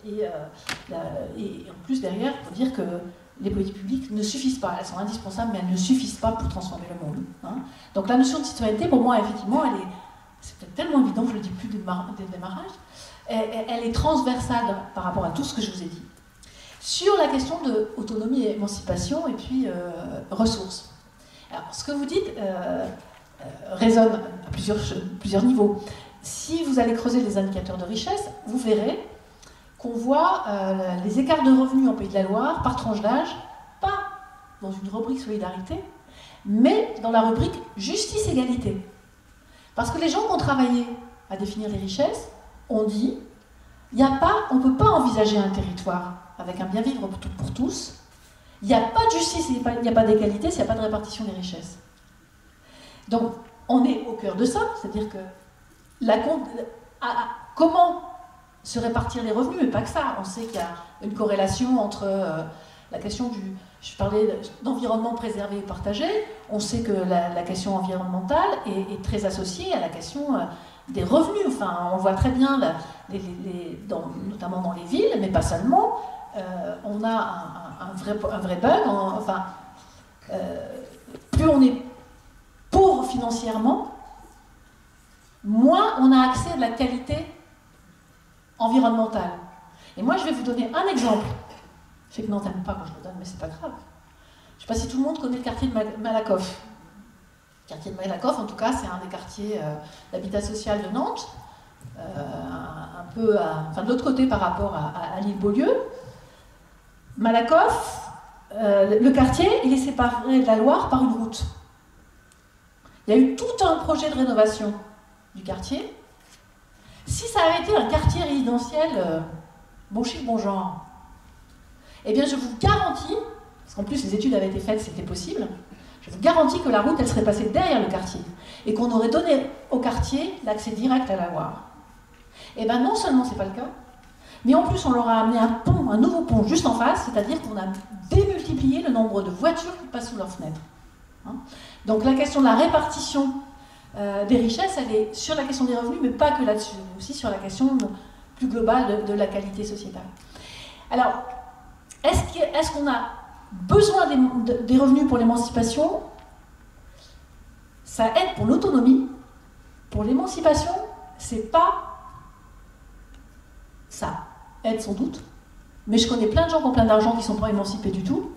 Speaker 3: Et en plus derrière, il faut dire que les politiques publiques ne suffisent pas, elles sont indispensables, mais elles ne suffisent pas pour transformer le monde. Hein. Donc la notion de citoyenneté, pour moi, effectivement, c'est peut-être tellement évident, je ne le dis plus dès le démarrage, elle est transversale par rapport à tout ce que je vous ai dit. Sur la question de autonomie et émancipation, et puis ressources. Alors, ce que vous dites résonne à plusieurs niveaux. Si vous allez creuser les indicateurs de richesse, vous verrez qu'on voit les écarts de revenus en Pays de la Loire par tranche d'âge, pas dans une rubrique solidarité, mais dans la rubrique justice-égalité. Parce que les gens qui ont travaillé à définir les richesses ont dit on ne peut pas envisager un territoire avec un bien vivre pour tous. Il n'y a pas de justice, il n'y a pas d'égalité s'il n'y a pas de répartition des richesses. Donc, on est au cœur de ça, c'est-à-dire que comment se répartir les revenus, mais pas que ça. On sait qu'il y a une corrélation entre la question je parlais d'environnement préservé et partagé, on sait que la question environnementale est très associée à la question des revenus. Enfin, on voit très bien, notamment dans les villes, mais pas seulement, on a un vrai bug. Plus on est pauvre financièrement, moins on a accès à de la qualité environnementale. Et moi, je vais vous donner un exemple. Je sais que Nantes n'aime pas quand je le donne, mais c'est pas grave. Je ne sais pas si tout le monde connaît le quartier de Malakoff. Le quartier de Malakoff, en tout cas, c'est un des quartiers d'habitat social de Nantes, un peu de l'autre côté par rapport à l'île Beaulieu. Malakoff, le quartier, il est séparé de la Loire par une route. Il y a eu tout un projet de rénovation du quartier. Si ça avait été un quartier résidentiel bon chic, bon genre, eh bien je vous garantis, parce qu'en plus les études avaient été faites, c'était possible, je vous garantis que la route, elle serait passée derrière le quartier et qu'on aurait donné au quartier l'accès direct à la Loire. Eh bien non seulement c'est pas le cas, mais en plus on leur a amené un nouveau pont juste en face, c'est-à-dire qu'on a démultiplié le nombre de voitures qui passent sous leurs fenêtres. Hein. Donc la question de la répartition des richesses, elle est sur la question des revenus, mais pas que là-dessus, mais aussi sur la question plus globale de la qualité sociétale. Alors, est-ce qu'on a besoin des revenus pour l'émancipation? Ça aide pour l'autonomie. Pour l'émancipation, c'est pas... Ça aide sans doute, mais je connais plein de gens qui ont plein d'argent qui ne sont pas émancipés du tout.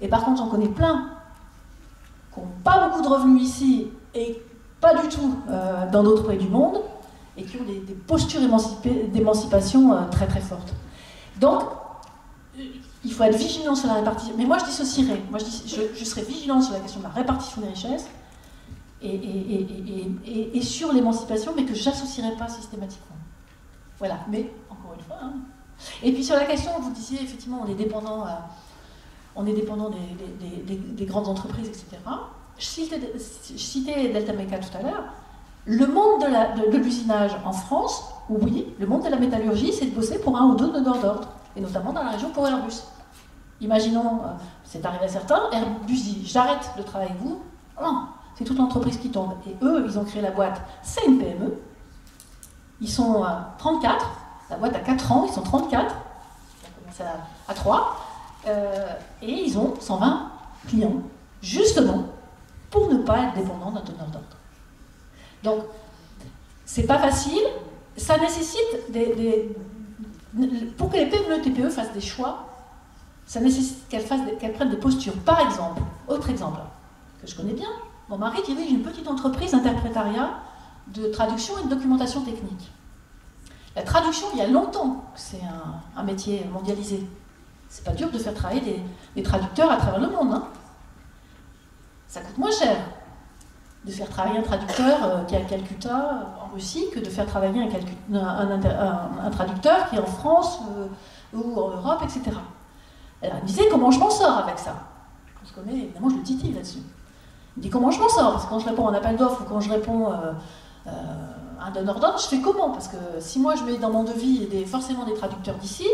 Speaker 3: Et par contre, j'en connais plein qui n'ont pas beaucoup de revenus ici et pas du tout dans d'autres pays du monde, et qui ont des postures d'émancipation très très fortes. Donc, il faut être vigilant sur la répartition. Mais moi, je dissocierais. Moi, je serais vigilant sur la question de la répartition des richesses et sur l'émancipation, mais que je n'associerais pas systématiquement. Voilà. Mais, encore une fois... Hein. Et puis, sur la question, vous disiez, effectivement, on est dépendant des grandes entreprises, etc. Je citais Delta Meca tout à l'heure. Le monde de l'usinage en France, oui, le monde de la métallurgie, c'est de bosser pour un ou deux donneurs d'ordre, et notamment dans la région pour Airbus. Imaginons, c'est arrivé à certains, Airbus dit j'arrête de travailler avec vous, non, c'est toute l'entreprise qui tombe. Et eux, ils ont créé la boîte, c'est une PME, ils sont 34, la boîte a 4 ans, ils sont 34, ils ont commencé à 3, et ils ont 120 clients, justement, pour ne pas être dépendants d'un donneur d'ordre. Donc, c'est pas facile, ça nécessite pour que les PME et TPE fassent des choix, ça nécessite qu'elles prennent des postures. Par exemple, autre exemple, que je connais bien, mon mari dirige une petite entreprise d'interprétariat de traduction et de documentation technique. La traduction, il y a longtemps que c'est un métier mondialisé. C'est pas dur de faire travailler des traducteurs à travers le monde. Hein. Ça coûte moins cher de faire travailler un traducteur qui est à Calcutta, en Russie, que de faire travailler un traducteur qui est en France ou en Europe, etc. Alors, elle me disait comment je m'en sors avec ça. On se connaît, évidemment, je le titille là-dessus. Il dit comment je m'en sors? Parce que quand je réponds à un appel d'offres ou quand je réponds à un donneur d'ordre, je fais comment? Parce que si moi je mets dans mon devis forcément des traducteurs d'ici,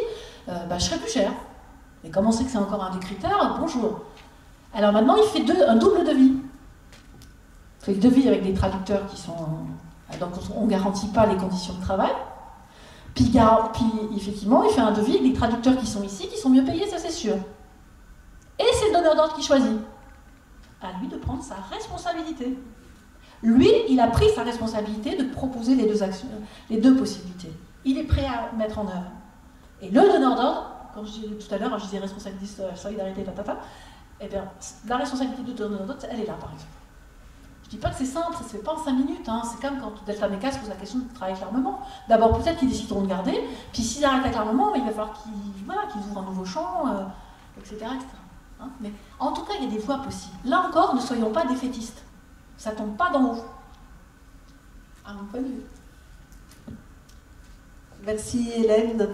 Speaker 3: je serai plus cher. Et comment c'est que c'est encore un des critères? Bonjour. Alors maintenant, il fait un double devis. Il fait le devis avec des traducteurs qui sont... Donc on ne garantit pas les conditions de travail. Puis effectivement, il fait un devis avec des traducteurs qui sont ici, qui sont mieux payés, ça c'est sûr. Et c'est le donneur d'ordre qui choisit. À lui de prendre sa responsabilité. Lui, il a pris sa responsabilité de proposer les deux actions, les deux possibilités. Il est prêt à mettre en œuvre. Et le donneur d'ordre, comme je disais tout à l'heure, je disais responsabilité, solidarité, eh bien, la responsabilité du donneur d'ordre, elle est là, par exemple. Je ne dis pas que c'est simple, ça ne se fait pas en 5 minutes. Hein. C'est comme quand Delta Meca se pose la question de travailler avec l'armement. D'abord, peut-être qu'ils décideront de garder, puis s'ils arrêtent avec l'armement, il va falloir qu'ils ouvrent un nouveau champ, etc. Hein. Mais en tout cas, il y a des voies possibles. Là encore, ne soyons pas défaitistes. Ça ne tombe pas d'en haut. À mon point de vue.
Speaker 1: Merci Hélène.